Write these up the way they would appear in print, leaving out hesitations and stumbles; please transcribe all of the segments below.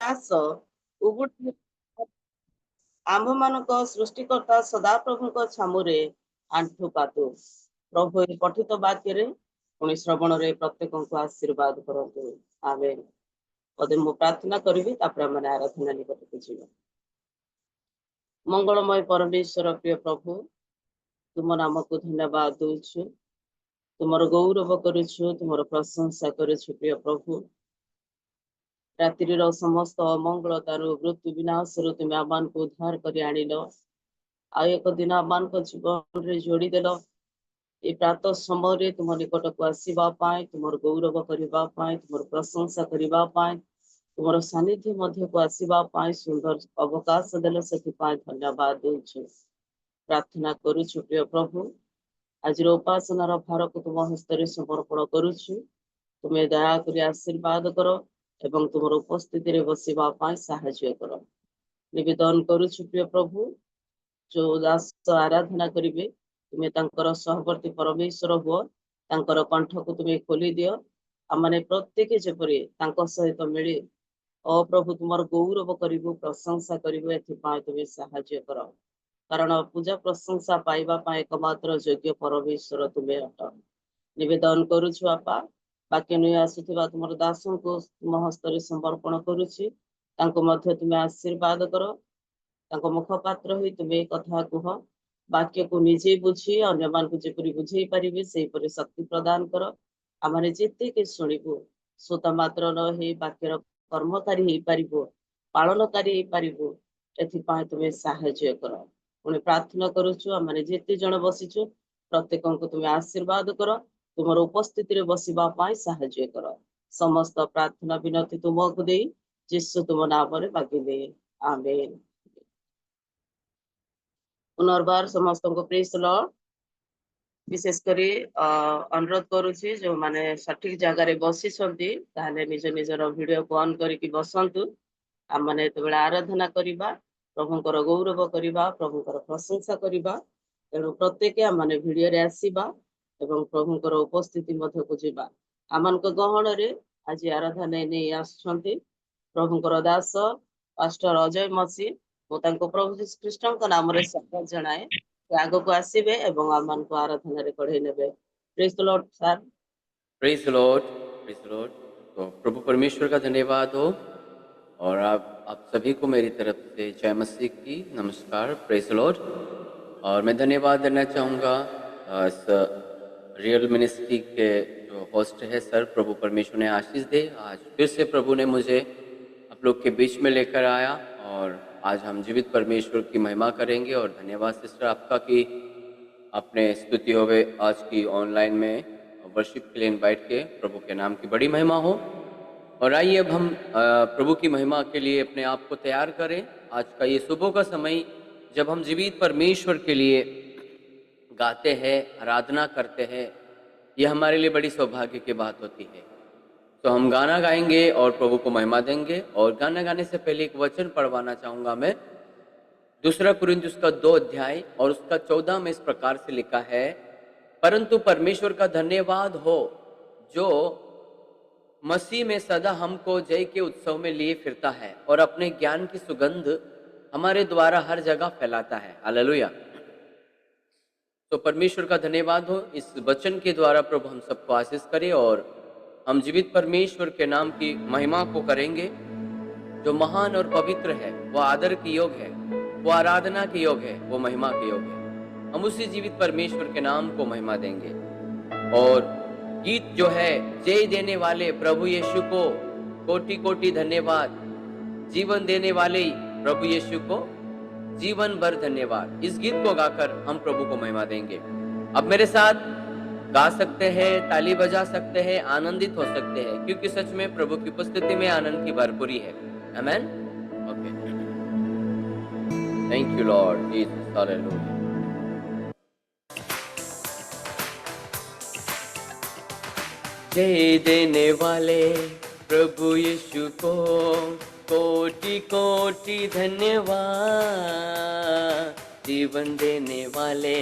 ଦାସ ଉବୁଟୁ ଆମ୍ଭମାନଙ୍କ ସୃଷ୍ଟିକର୍ତ୍ତା ସଦାପ୍ରଭୁଙ୍କ ଛାମୁରେ ଆଣ୍ଠୁ ପାତୁ। ପ୍ରଭୁ ଏ ପଠିତ ବାକ୍ୟରେ ପୁଣି ଶ୍ରବଣରେ ପ୍ରତ୍ୟେକଙ୍କୁ ଆଶୀର୍ବାଦ କରନ୍ତୁ। ଆମେନ୍। ପଦେ ମୁଁ ପ୍ରାର୍ଥନା କରିବି, ତାପରେ ଆମେ ଆରାଧନା ନିକଟକୁ ଯିବା। ମଙ୍ଗଳମୟ ପରମେଶ୍ୱର ପ୍ରିୟ ପ୍ରଭୁ, ତୁମ ନାମକୁ ଧନ୍ୟବାଦ ଦଉଛୁ, ତୁମର ଗୌରବ କରୁଛୁ, ତୁମର ପ୍ରଶଂସା କରୁଛୁ ପ୍ରିୟ ପ୍ରଭୁ। ରାତ୍ରିର ସମସ୍ତ ଅମଙ୍ଗଳତାରୁ ମୃତ୍ୟୁ ବିନାଶରୁ ତୁମେ ଆମମାନଙ୍କୁ ଉଦ୍ଧାର କରି ଆଣିଲ। ଆଉ ଏକ ଦିନ ଆମମାନଙ୍କ ଜୀବନରେ ଯୋଡ଼ିଦେଲ। ଏ ପ୍ରାତଃ ସମୟରେ ତୁମ ନିକଟକୁ ଆସିବା ପାଇଁ, ତୁମର ଗୌରବ କରିବା ପାଇଁ, ତୁମର ପ୍ରଶଂସା କରିବା ପାଇଁ, ତୁମର ସାନ୍ନିଧ୍ୟ ମଧ୍ୟକୁ ଆସିବା ପାଇଁ ସୁନ୍ଦର ଅବକାଶ ଦେଲ, ସେଥିପାଇଁ ଧନ୍ୟବାଦ ଦଉଛୁ। ପ୍ରାର୍ଥନା କରୁଛୁ ପ୍ରିୟ ପ୍ରଭୁ, ଆଜିର ଉପାସନାର ଭାରକୁ ତୁମ ହସ୍ତରେ ସମର୍ପଣ କରୁଛୁ। ତୁମେ ଦୟାକରି ଆଶୀର୍ବାଦ କର ଏବଂ ତୁମର ଉପସ୍ଥିତିରେ ବସିବା ପାଇଁ ସାହାଯ୍ୟ କର। ନିବେଦନ କରୁଛୁ ପ୍ରିୟ ପ୍ରଭୁ, ଯୋଉ ଦାସ ଆରାଧନା କରିବେ, ତୁମେ ତାଙ୍କର ସହବର୍ତ୍ତୀ ପରମେଶ୍ୱର ହୁଅ, ତାଙ୍କର କଣ୍ଠକୁ ତୁମେ ଖୋଲି ଦିଅ। ଆମମାନେ ପ୍ରତ୍ୟେକ ଯେପରି ତାଙ୍କ ସହିତ ମିଳି ପ୍ରଭୁ ତୁମର ଗୌରବ କରିବୁ, ପ୍ରଶଂସା କରିବୁ, ଏଥିପାଇଁ ତୁମେ ସାହାଯ୍ୟ କର। କାରଣ ପୂଜା ପ୍ରଶଂସା ପାଇବା ପାଇଁ ଏକମାତ୍ର ଯୋଗ୍ୟ ପରମେଶ୍ୱର ତୁମେ ଅଟ। ନିବେଦନ କରୁଛୁ ଆପା, ବାକ୍ୟ ନେଇ ଆସୁଥିବା ତୁମର ଦାସଙ୍କୁ ତୁମ ହସ୍ତରେ ସମର୍ପଣ କରୁଛି। ତାଙ୍କୁ ମଧ୍ୟ ତୁମେ ଆଶୀର୍ବାଦ କର। ତାଙ୍କ ମୁଖପାତ୍ର ହୋଇ ତୁମେ କଥା କୁହ। ବାକ୍ୟକୁ ନିଜେ ବୁଝି ଅନ୍ୟମାନଙ୍କୁ ଯେପରି ବୁଝେଇ ପାରିବେ ସେହିପରି ଶକ୍ତି ପ୍ରଦାନ କର। ଆମେ ଯେତିକି ଶୁଣିବୁ ଶ୍ରୋତା ମାତ୍ର ନ ହେଇ ବାକ୍ୟର କର୍ମକାରୀ ହେଇପାରିବୁ, ପାଳନକାରୀ ହେଇପାରିବୁ, ଏଥିପାଇଁ ତୁମେ ସାହାଯ୍ୟ କର। ପୁଣି ପ୍ରାର୍ଥନା କରୁଛୁ, ଆମେ ଯେତେ ଜଣ ବସିଛୁ ପ୍ରତ୍ୟେକଙ୍କୁ ତୁମେ ଆଶୀର୍ବାଦ କର, ତୁମର ଉପସ୍ଥିତିରେ ବସିବା ପାଇଁ ସାହାଯ୍ୟ କର। ସମସ୍ତ ପ୍ରାର୍ଥନା ବିନତି ତୁମକୁ ଦେଇ ଯୀଶୁ ତୁମ ନାମରେ ମାଗିଲେ, ଆମେନ୍। ପୁନର୍ବାର ସମସ୍ତଙ୍କୁ ପ୍ରେଜ୍ ଦ ଲର୍ଡ। ବିଶେଷ କରି ଅନୁରୋଧ କରୁଛି, ଯୋଉମାନେ ସଠିକ ଜାଗାରେ ବସିଛନ୍ତି ତାହେଲେ ନିଜ ନିଜର ଭିଡିଓକୁ ଅନ୍ କରିକି ବସନ୍ତୁ। ଆମମାନେ ଯେତେବେଳେ ଆରାଧନା କରିବା, ପ୍ରଭୁଙ୍କର ଗୌରବ କରିବା, ପ୍ରଭୁଙ୍କର ପ୍ରଶଂସା କରିବା, ତେଣୁ ପ୍ରତ୍ୟେକ ଆମମାନେ ଭିଡିଓରେ ଆସିବା ଏବଂ ପ୍ରଭୁଙ୍କର ଉପସ୍ଥିତି ମଧ୍ୟକୁ ଯିବା। ଆମମାନଙ୍କ ଗହଣରେ ଆଜି ଆରାଧନା ନେଇ ଆସୁଛନ୍ତି ପ୍ରଭୁଙ୍କର ଦାସ ପାଷ୍ଟର ଅଜୟ ମସି। ମୁଁ ତାଙ୍କୁ ପ୍ରଭୁ ଯୀଶୁଖ୍ରୀଷ୍ଟଙ୍କ ନାମରେ ସ୍ୱାଗତ ଜଣାଏ। ସେ ଆଗକୁ ଆସିବେ ଏବଂ ଆମମାନଙ୍କୁ ଆରାଧନାରେ କଢେଇ ନେବେ। Praise the Lord sir. Praise the Lord, praise the Lord. तो प्रभु परमेश्वर का धन्यवाद हो और आप सभी को मेरी तरफ से जय मसीह की नमस्कार, प्रेज द लॉर्ड। और मैं धन्यवाद देना चाहूँगा इस रियल मिनिस्ट्री के जो होस्ट है सर, प्रभु परमेश्वर ने आशीष दे। आज फिर से प्रभु ने मुझे आप लोग के बीच में लेकर आया और आज हम जीवित परमेश्वर की महिमा करेंगे। और धन्यवाद सिस्टर आपका कि आपने स्तुति होवे आज की ऑनलाइन में वर्शिप के लिए इनवाइट किए। प्रभु के नाम की बड़ी महिमा हो। और आइए अब हम प्रभु की महिमा के लिए अपने आप को तैयार करें। आज का ये सुबह का समय जब हम जीवित परमेश्वर के लिए गाते हैं, आराधना करते हैं, ये हमारे लिए बड़ी सौभाग्य की बात होती है। तो हम गाना गाएंगे और प्रभु को महिमा देंगे। और गाना गाने से पहले एक वचन पढ़वाना चाहूँगा मैं। 2 कुरिन्थियों का 2 अध्याय और उसका 14 में इस प्रकार से लिखा है, परंतु परमेश्वर का धन्यवाद हो जो मसीह में सदा हमको जय के उत्सव में लिए फिरता है और अपने ज्ञान की सुगंध हमारे द्वारा हर जगह फैलाता है। हालेलुया। तो परमेश्वर का धन्यवाद हो। इस वचन के द्वारा प्रभु हम सबको आशीष करे और हम जीवित परमेश्वर के नाम की महिमा को करेंगे। जो महान और पवित्र है, वो आदर के योग है, वो आराधना के योग है, वो महिमा के योग है। हम उसी जीवित परमेश्वर के नाम को महिमा देंगे। और गीत जो है, जय देने वाले प्रभु यीशु को कोटि कोटि धन्यवाद, जीवन देने वाले प्रभु यीशु को जीवन भर धन्यवाद। इस गीत को गाकर हम प्रभु को महिमा देंगे। अब मेरे साथ गा सकते हैं, ताली बजा सकते हैं, आनंदित हो सकते हैं, क्योंकि सच में प्रभु की उपस्थिति में आनंद की भरपूरी है। Amen. Okay, thank you Lord Jesus, hallelujah. जय देने वाले प्रभु यीशु को कोटि कोटि धन्यवाद, जीवन देने वाले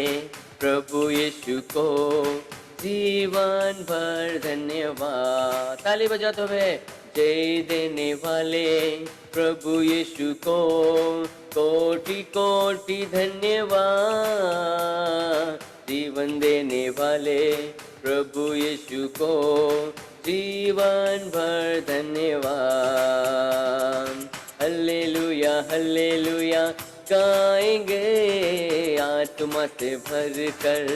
प्रभु यीशु को जीवन भर धन्यवाद। ताली बजाते हुए जय देने वाले प्रभु यीशु को कोटि कोटि धन्यवाद। जीवन देने वाले प्रभु यीशु को जीवन भर धन्यवाद। हल्लेलुया हल्लेलुया गाएंगे, आत्मा से भर कर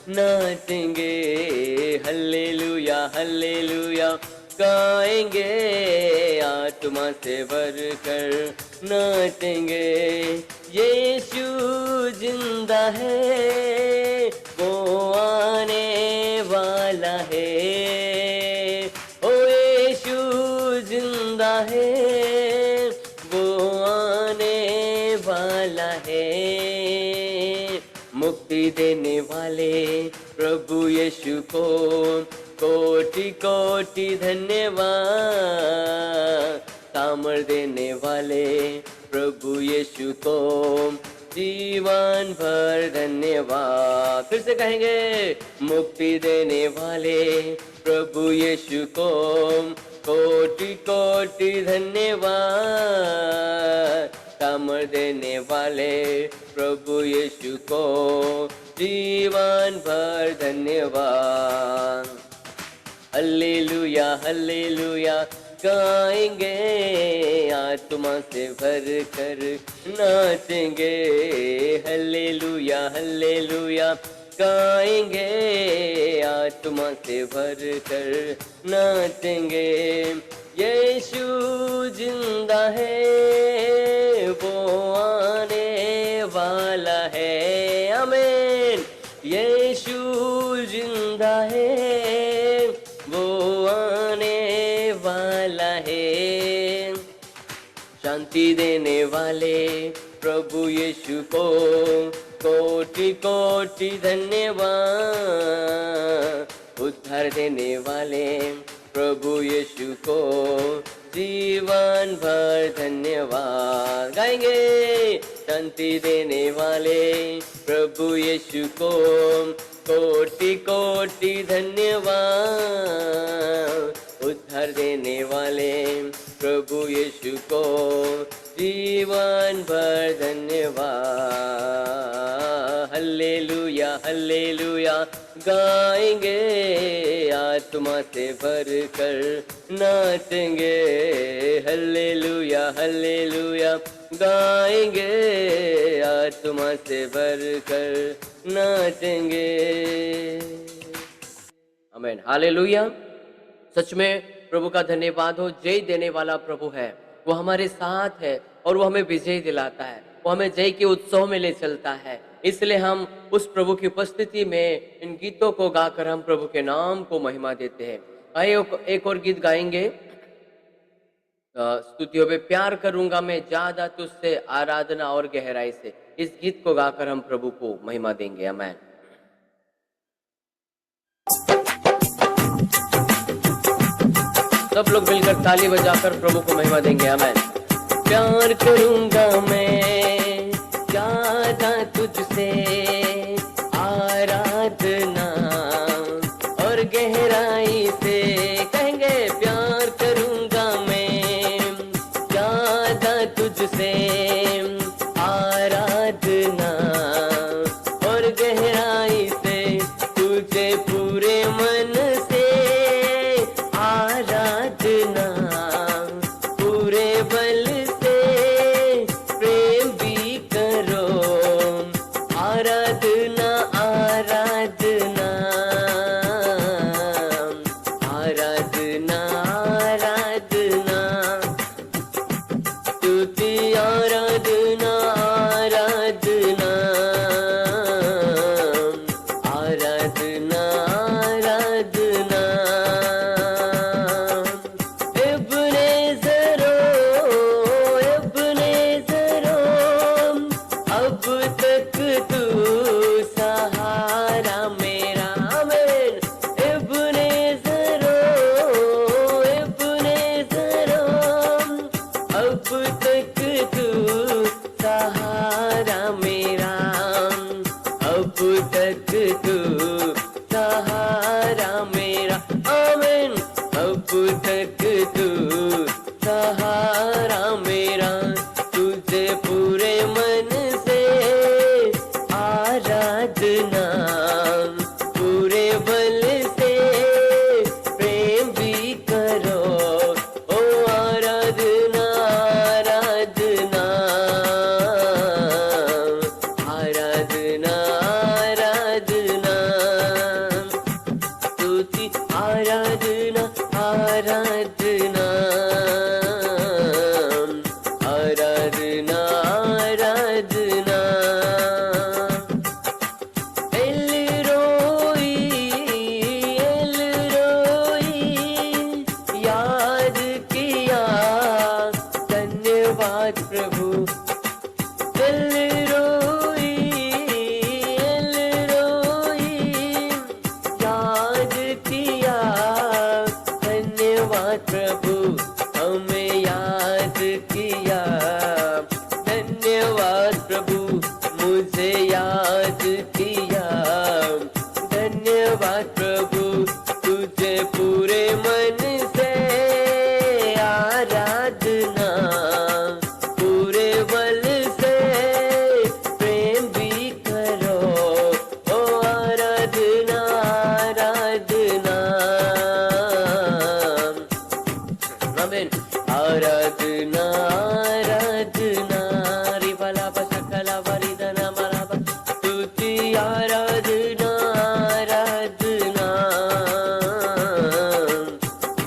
नाचेंगे। हल्लेलुया हल्लेलुया गाएंगे, आत्मा से भर कर नाचेंगे। यीशु जिंदा है, वो आने वाला है। ओ यीशु जिंदा है, वो आने वाला है। मुक्ति देने वाले प्रभु यीशु को कोटि कोटि धन्यवाद। सामर्थ देने वाले प्रभु यीशु को जीवन भर धन्यवाद। फिर से कहेंगे, मुक्ति देने वाले प्रभु यीशु को कोटि कोटि धन्यवाद। सामर्थ देने वाले प्रभु यीशु को जीवन भर धन्यवाद। हल्लेलुया हल्लेलुया गाएंगे, आत्मा से भर कर नाचेंगे। हल्लेलुया हल्लेलुया गाएंगे, आत्मा से भर कर नाचेंगे। यीशु जिंदा है, वो आने वाला है। आमीन। यीशु जिंदा है, वो आने वाला है। शांति देने वाले प्रभु यीशु को कोटि कोटि धन्यवाद। उद्धार देने वाले प्रभु यीशु को जीवन भर धन्यवाद। गाएंगे, शांति देने वाले प्रभु यीशु को कोटि कोटि धन्यवाद। उद्धार देने वाले प्रभु यीशु को जीवन भर धन्यवाद। हल्लेलुया हल्लेलुया गाएंगे, आत्मा से भर कर नाचेंगे। हल्लेलुया हल्लेलुया गाएंगे, आत्मा से भर कर नाचेंगे। आमीन। हालेलुया। सच में प्रभु का धन्यवाद हो। जय देने वाला प्रभु है, वो हमारे साथ है और वो हमें विजय दिलाता है, वो हमें जय के उत्सव में ले चलता है। इसलिए हम उस प्रभु की उपस्थिति में इन गीतों को गाकर हम प्रभु के नाम को महिमा देते हैं। आइए एक और गीत गाएंगे। स्तुतियों पे प्यार करूंगा मैं ज्यादा तुझसे, आराधना और गहराई से। इस गीत को गाकर हम प्रभु को महिमा देंगे। आमीन। सब लोग मिलकर ताली बजाकर प्रभु को महिमा देंगे। आमीन। प्यार करूंगा मैं ज्यादा तुझसे, आराधना और गहराई से। कहेंगे, प्यार करूंगा मैं ज्यादा तुझसे, आराधना और गहराई से। तुझे पूरे मन से आराधना, पूरे बल से प्रेम भी करो। आराधना आराधना आराधना आराधना, स्तुति आराधना आराधना आराधना आराधना। एब्नेज़रो एब्नेज़रो, अब तक तू सहारा मेरा। आमीन। एब्नेज़रो एब्नेज़रो, अब तक तू सहारा मेरा। अब तक तू सहारा मेरा। आमीन। अब तक तू सहारा मेरा। धन्यवाद प्रभु। एलरोई याद किया, धन्यवाद प्रभु हमें याद किया। धन्यवाद प्रभु मुझे याद किया। धन्यवाद प्रभु तुझे पूरे मन से आराधना, पूरे बल से प्रेम भी करो। ओ आराधना आराधना, आमीन। आराधना आराधना, रिबला बशकला वरिदना मराबा, स्तुति आराधना आराधना,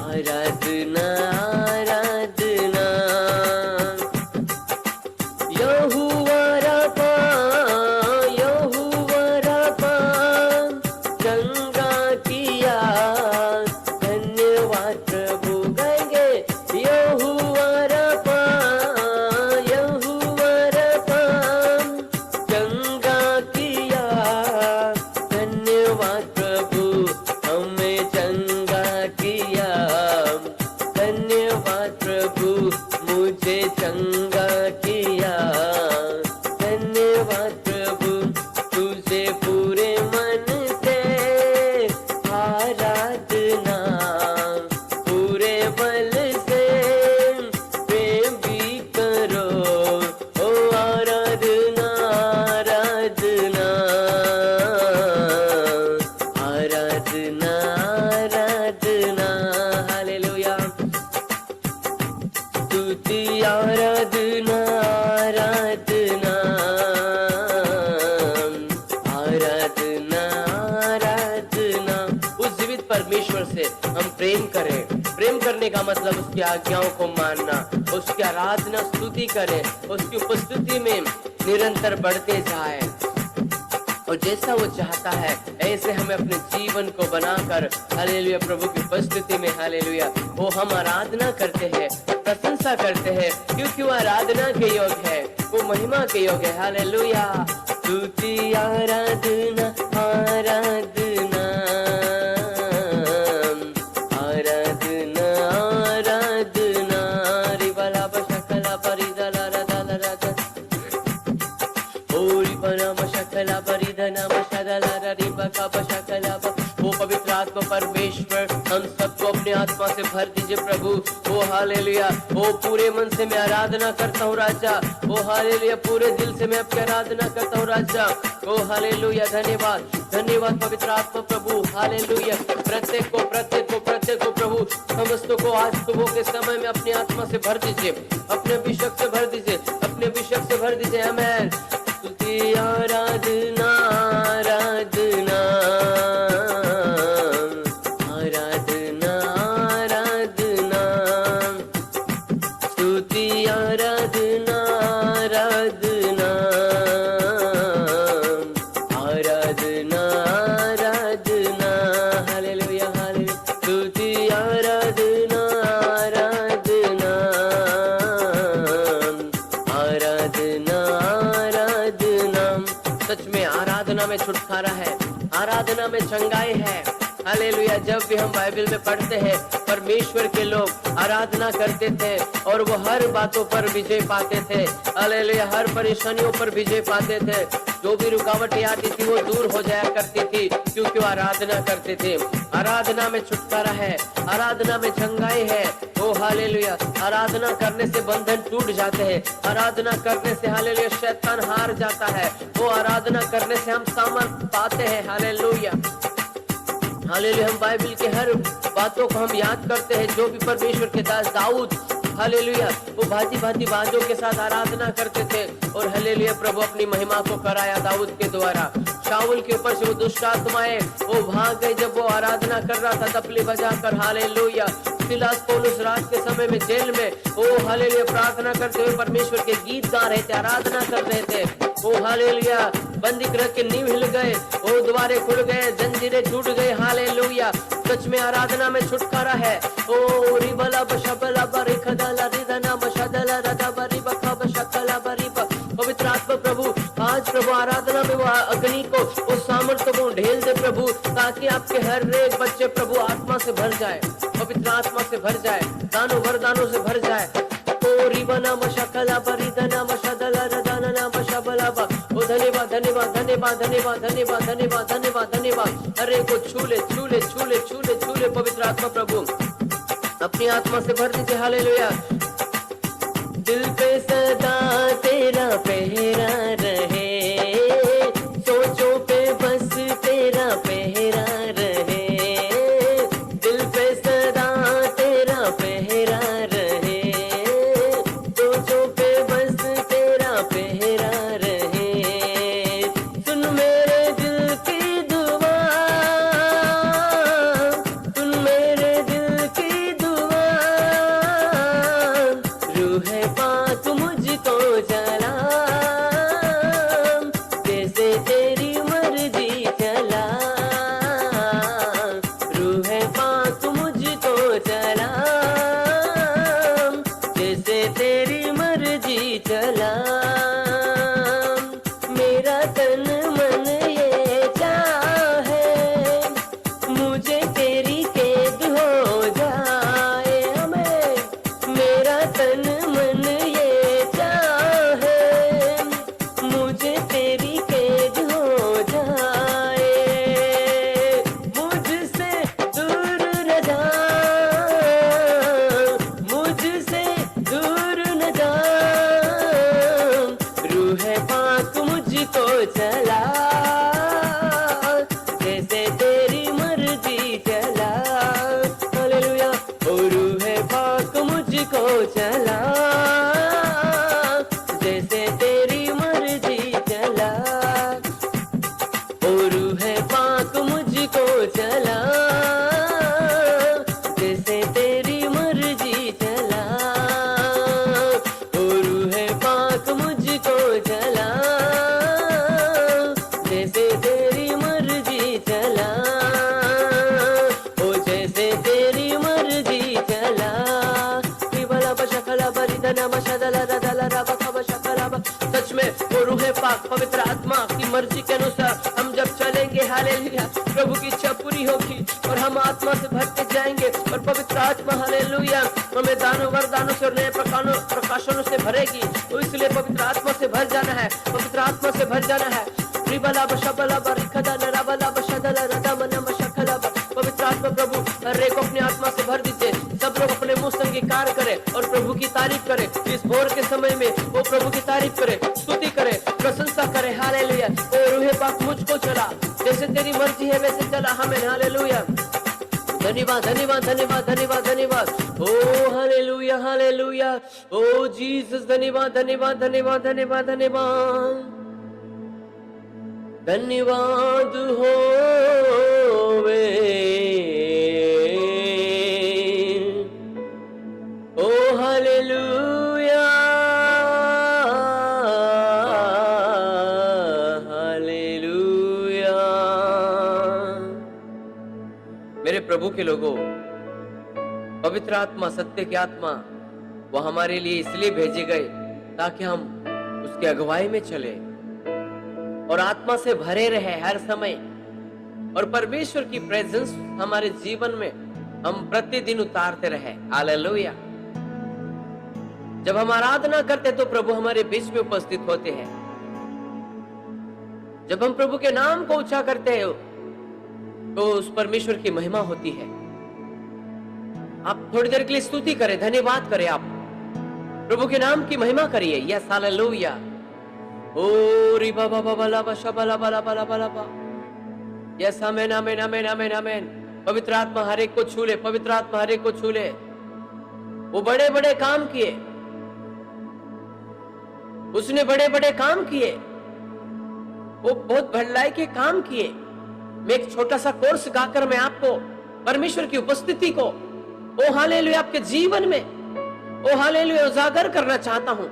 आराधना आराधना। यहोवा राफा, यहोवा राफा, चंगा किया। धन्यवाद प्रभु गाएंगे। यहोवा राफा, यहोवा राफा, चंगा किया। धन्यवाद प्रभु हमें चंगा किया। धन्यवाद प्रभु मुझे चंगा किया। धन्यवाद प्रभु तुझे पूरे मन से आराधना, पूरे बल से प्रेम भी करो। ओ आराधना आराधना, आराधना आराधना, हालेलुया। स्तुति आराधना आराधना, आराधना आराधना। उस जीवित परमेश्वर से हम प्रेम करें। प्रेम करने का मतलब उसकी आज्ञाओं को मानना, उसकी आराधना स्तुति करें, उसकी उपस्थिति में निरंतर बढ़ते जाए। और जैसा वो चाहता है ऐसे हमें अपने जीवन को बनाकर हालेलुया प्रभु की उपस्थिति में हालेलुया वो हम आराधना करते हैं, प्रशंसा करते हैं, क्योंकि वो आराधना के योग है, वो महिमा के योग है। हालेलुया। स्तुति आराधना आराधना, आराधना आराधना, रिबला बशकला परिदला रदला रद, ओरी बना मशकला परिधना मशदला रिबका बशकला। वो पवित्र आत्मा परमेश्वर हम सबको अपने आत्मा से भर दीजिए प्रभु। ओ हालेलुया। ओ पूरे मन से मैं आराधना करता हूँ राजा। ओ हालेलुया। पूरे दिल से मैं आपकी आराधना करता हूँ राजा। ओ हालेलुया। धन्यवाद धन्यवाद पवित्र आत्मा प्रभु। हालेलुया। प्रत्येक को प्रभु समस्तों को आज सुबह के समय में अपनी आत्मा से भर दीजिए, अपने अभिषेक से भर दीजिए, अपने अभिषेक से भर दीजिए। आमेन। स्तुति आराधना आराधना, आराधना आराधना, स्तुति आराधना आराधना, आराधना आराधना। Hallelujah hallelujah. स्तुति आराधना आराधना, आराधना आराधना। सच में आराधना में छुटकारा है, आराधना में चंगाई है। हालेलुया। जब भी हम बाइबल में पढ़ते हैं परमेश्वर के लोग आराधना करते थे और वो हर बातों पर विजय पाते थे। हालेलुया। हर परेशानियों पर विजय पाते थे। जो भी रुकावटें आती थी वो दूर हो जाया करती थी, क्योंकि वो आराधना करते थे। आराधना में छुटकारा है, आराधना में चंगाई है। ओ हालेलुया। आराधना करने से बंधन टूट जाते हैं, आराधना करने से हालेलुया शैतान हार जाता है। वो आराधना करने से हम सामर्थ पाते हैं। Hallelujah hallelujah. हम बाइबल के हर बातों को हम याद करते हैं। जो भी परमेश्वर के दास दाऊद हालेलुया वो भांति भांति बाजों के साथ आराधना करते थे और हालेलुया प्रभु अपनी महिमा को कराया दाऊद के द्वारा। शाऊल के ऊपर से वो दुष्ट आत्माएं वो भाग गई जब वो आराधना कर रहा था तबली बजाकर। हालेलुया। सिलास पौलुस रात के समय में जेल में वो हालेलुया प्रार्थना करते हुए परमेश्वर के गीत गा रहे थे, आराधना कर रहे थे। वो हालेलुया बंदी गृह के नींव हिल गए, वो द्वारे खुल गए, जंजीरें टूट गए। हालेलुया। सच में आराधना में छुटकारा है। ओ रिबला बशबला बरिखदला रिदना बशदला रदा बरिबा ताकि आपके हर एक बच्चे प्रभु आत्मा से भर जाए, पवित्र आत्मा से भर जाए, दानों वरदानों से भर जाए। ओ रिबना मशकला परिदना मशदला रदाना मशबलाबा। ओ धन्यवाद धन्यवाद धन्यवाद धन्यवाद धन्यवाद धन्यवाद धन्यवाद धन्यवाद। हर एक को छूले छूले छूले छूले छूले पवित्र आत्मा प्रभु अपनी आत्मा से भर दीजिए। हालेलुया। दिल पे सदा तेरा पहरा रहे, सोचों पे बस तेरा पहरा रहे, दिल पे सदा तेरा पहरा रहे, सोचों पे बस तेरा पहरा रहे। सुन मेरे दिल की दुआ, सुन मेरे दिल की दुआ, रूह पाक मुझको जला, जैसे तेरी मर्जी चला, रूह पाक मुझको जला, जैसे तेरी मर्जी चला। मेरा तन मन ये चाहे, मुझे तेरी कैद हो जाए, हमें मेरा तन मन ये चाहे, मुझे तेरी कैद हो जाए। मुझसे दूर न जा, मुझसे दूर न जा, रूह पाक मुझको चला, जैसे तेरी मर्जी चला। हालेलुया। ओ रूह पाक मुझको चला, जैसे तेरी मर्जी चला, ओ रूह पाक मुझको चला, जैसे तेरी मर्जी चला, ओ रूह पाक मुझको चला, जैसे तेरी मर्जी चला, ओ जैसे तेरी मर्जी चला। रिबला बशकला बरिदना मशदला रदला रबा खबशकला। सच में वो रूह पाक पवित्र आत्मा की मर्जी के अनुसार हम जब चलेंगे, हालेलुया, प्रभु की इच्छा पूरी होगी और हम आत्मा से भरते जाएंगे और पवित्र आत्मा हालेलुया हमें दानों वरदानों से और नए प्रकाशनों से भरेगी। तो इसलिए पवित्र आत्मा से भर जाना है, पवित्र आत्मा से भर जाना है। रिबला बशबला बरिखदा नरबला बशदला रदमना मशकला। पवित्र आत्मा प्रभु हर एक को अपनी आत्मा से भर दीजिए। सब लोग अपने मुंह से अंगीकार करें और प्रभु की तारीफ करें। इस भोर के समय में वो प्रभु की तारीफ करे, स्तुति करे, प्रशंसा करे। हालेलुया। ओ रूह पाक मुझको चला, जैसे तेरी मर्जी है वैसे चला हमें। हालेलुया। धन्यवाद धन्यवाद धन्यवाद धन्यवाद धन्यवाद। ओ हालेलुया हालेलुया। ओ जीसस धन्यवाद धन्यवाद धन्यवाद धन्यवाद धन्यवाद। धन्यवाद होवे ओ हालेलुया हालेलुया। मेरे प्रभु के लोगों, पवित्र आत्मा, सत्य की आत्मा, वो हमारे लिए इसलिए भेजे गए ताकि हम उसकी अगुवाई में चले और आत्मा से भरे रहे हर समय, और परमेश्वर की प्रेजेंस हमारे जीवन में हम प्रतिदिन उतारते रहे। हालेलुया। जब हम आराधना करते तो प्रभु हमारे बीच में उपस्थित होते हैं। जब हम प्रभु के नाम को ऊंचा करते हैं तो उस परमेश्वर की महिमा होती है। आप थोड़ी देर के लिए स्तुति करें, धन्यवाद करें, आप प्रभु के नाम की महिमा करिए। Yes hallelujah. ओ री बाबा बाबा लाबा शबला बला बला बला बा। Yes amen amen amen amen आमेन। पवित्र आत्मा हर एक को छू ले, पवित्र आत्मा हर एक को छू ले। वो बड़े बड़े काम किए, उसने बड़े बड़े काम किए, वो बहुत भलाई के काम किए। मैं एक छोटा सा कोर्स गाकर मैं आपको परमेश्वर की उपस्थिति को ओ हालेलुया आपके जीवन में ओ हालेलुया उजागर करना चाहता हूं।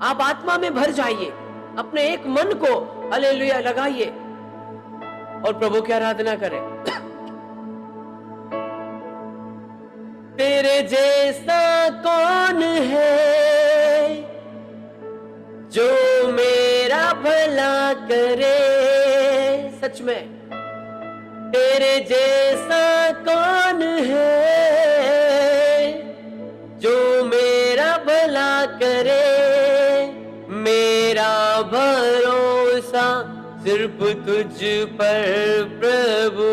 आप आत्मा में भर जाइए, अपने एक मन को हालेलुया लगाइए और प्रभु की आराधना करें। तेरे जैसा कौन है जो मेरा भला करे। सच में तेरे जैसा कौन है जो मेरा भला करे। मेरा भरोसा सिर्फ तुझ पर प्रभु,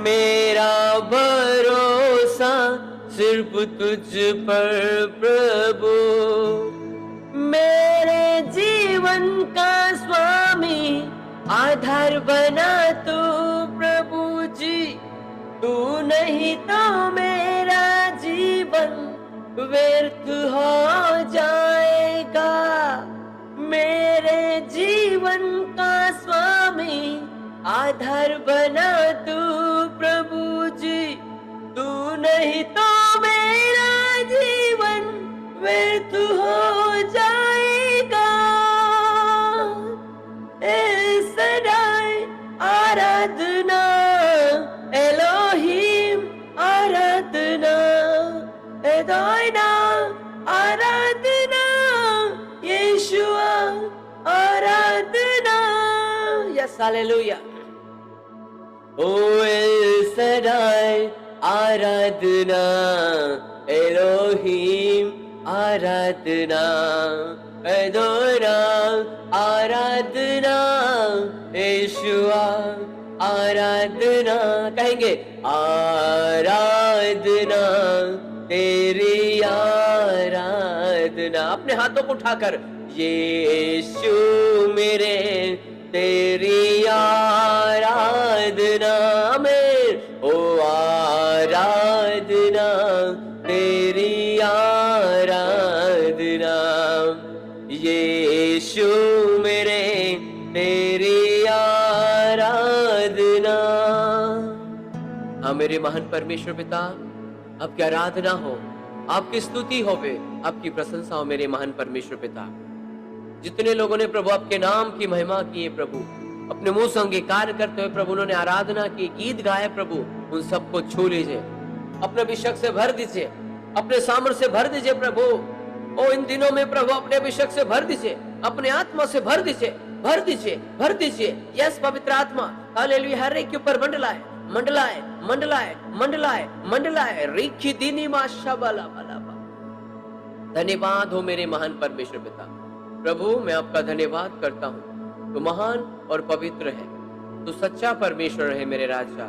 मेरा भरोसा सिर्फ तुझ पर प्रभु। मेरे जीवन का स्वामी आधार बना तू प्रभु जी। तू नहीं तो मेरा जीवन व्यर्थ हो जाएगा। मेरे जीवन का स्वामी आधार बना तू प्रभु जी। तू नहीं तो मेरा जीवन व्यर्थ हो जाएगा। एलशादाई आराधना, एलोहिम आराधना, एदोइना आराधना, यीशुआ आराधना। Yes hallelujah. ओ एलशादाई आराधना, एलोहिम आराधना, एदोइना आराधना, यीशुआ आराधना। कहेंगे आराधना तेरी आराधना। अपने हाथों को उठाकर यीशु मेरे तेरी आराधना में। ओ आराधना तेरी आराधना, यीशु मेरे तेरी आराधना। हाँ मेरे महान परमेश्वर पिता, आपकी आराधना हो, आपकी स्तुति हो, आपकी प्रशंसा हो मेरे महान परमेश्वर पिता। जितने लोगों ने प्रभु आपके नाम की महिमा की है प्रभु, अपने मुंह से अंगीकार करते हुए प्रभु उन्होंने आराधना की, गीत गाए प्रभु, उन सबको छू लीजिए, अपने अभिषेक से भर दीजिए, अपने सामर्थ्य से भर दीजिए प्रभु। ओ इन दिनों में प्रभु अपने अभिषेक से भर दीजिए, अपने आत्मा से भर दीजिए, भर दीजिए, भर दीजिए। यस पवित्र आत्मा हालेलुया हर एक के ऊपर मंडलाए, मंडलाए, मंडलाए, मंडलाए, मंडलाए। रिखी दीनी माशा बाला बाला। धन्यवाद हो मेरे महान परमेश्वर पिता। प्रभु मैं आपका धन्यवाद करता हूँ, तो महान और पवित्र है, तो सच्चा परमेश्वर है मेरे राजा।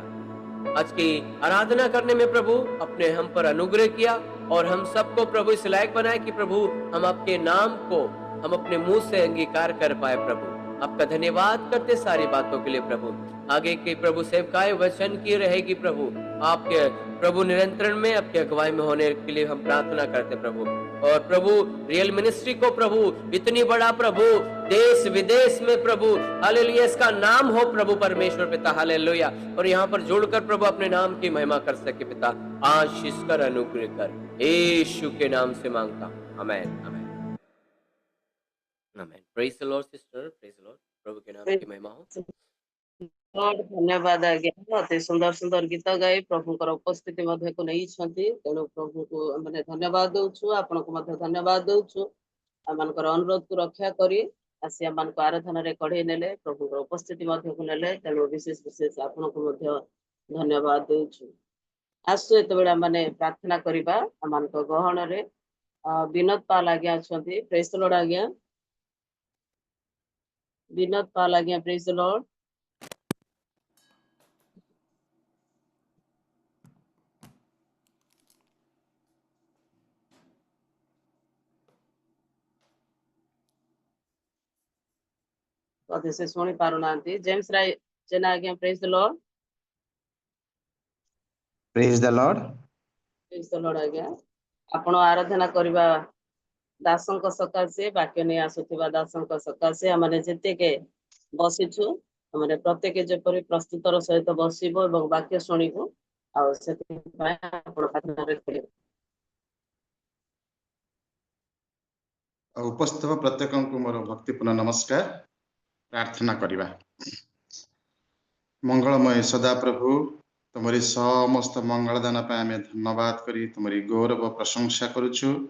आज की आराधना करने में प्रभु अपने हम पर अनुग्रह किया और हम सबको प्रभु इस लायक बनाए कि प्रभु हम आपके नाम को हम अपने मुंह से अंगीकार कर पाए। प्रभु आपका धन्यवाद करते सारी बातों के लिए प्रभु। आगे के प्रभु सेवकाएं वचन की रहेगी प्रभु, आपके प्रभु निरंतरण में आपके अगुवाई में होने के लिए हम प्रार्थना करते प्रभु। और प्रभु रियल मिनिस्ट्री को प्रभु इतनी बड़ा प्रभु देश विदेश में प्रभु हालेलुया इसका नाम हो प्रभु परमेश्वर पिता हालेलुया। और यहाँ पर जोड़कर प्रभु अपने नाम की महिमा कर सके पिता, आशीष कर अनुग्रह कर, यीशु के नाम से मांगता हूँ, amen amen amen. Praise the Lord sister, praise the Lord. प्रभु के नाम की महिमा हो। लॉर्ड धन्यवाद आज्ञा। अति सुंदर सुंदर गीत गाई प्रभुଙ୍କର उपस्थिति मध्य को नहीं छंती, तेणु प्रभु को माने धन्यवाद दउछु, आपन को मध्य धन्यवाद दउछु। आमानकर अनुरोध को रक्षा करी आसी आमानको आराधना रे कढे नेले, प्रभुଙ୍କର उपस्थिति मध्य को नेले, तेणु विशेष विशेष आपन को मध्य धन्यवाद दउछु। आसु एतबेला माने प्रार्थना करिबा आमानको गहन रे विनोद पाल आज्ञा छंती। प्रेज द लॉर्ड आज्ञा। विनोद पाल आज्ञा, प्रेज द लॉर्ड। कदे से सुनी पारु नांती। जेम्स राय जेना आज्ञा, praise the Lord. Praise the Lord. Praise the Lord आज्ञा। आपण आराधना करिबा दासंक सकाशे वाक्य नहीं आसुथिबा दासंक सकाशे आमाने जेते के बसिछु, आमाने प्रत्येक जेपरि प्रस्तुतर सहित बसिबो एवं वाक्य सुनिबो आ सेति पाए आपण प्रार्थना रे करिबो। उपस्थित प्रत्येक को मोर भक्तिपूर्ण नमस्कार। प्रार्थना करिबा। मंगलमय सदा प्रभु तुमरी समस्त मंगल दान पे आमे धन्यवाद करी तुमरी गौरव प्रशंसा करुछु,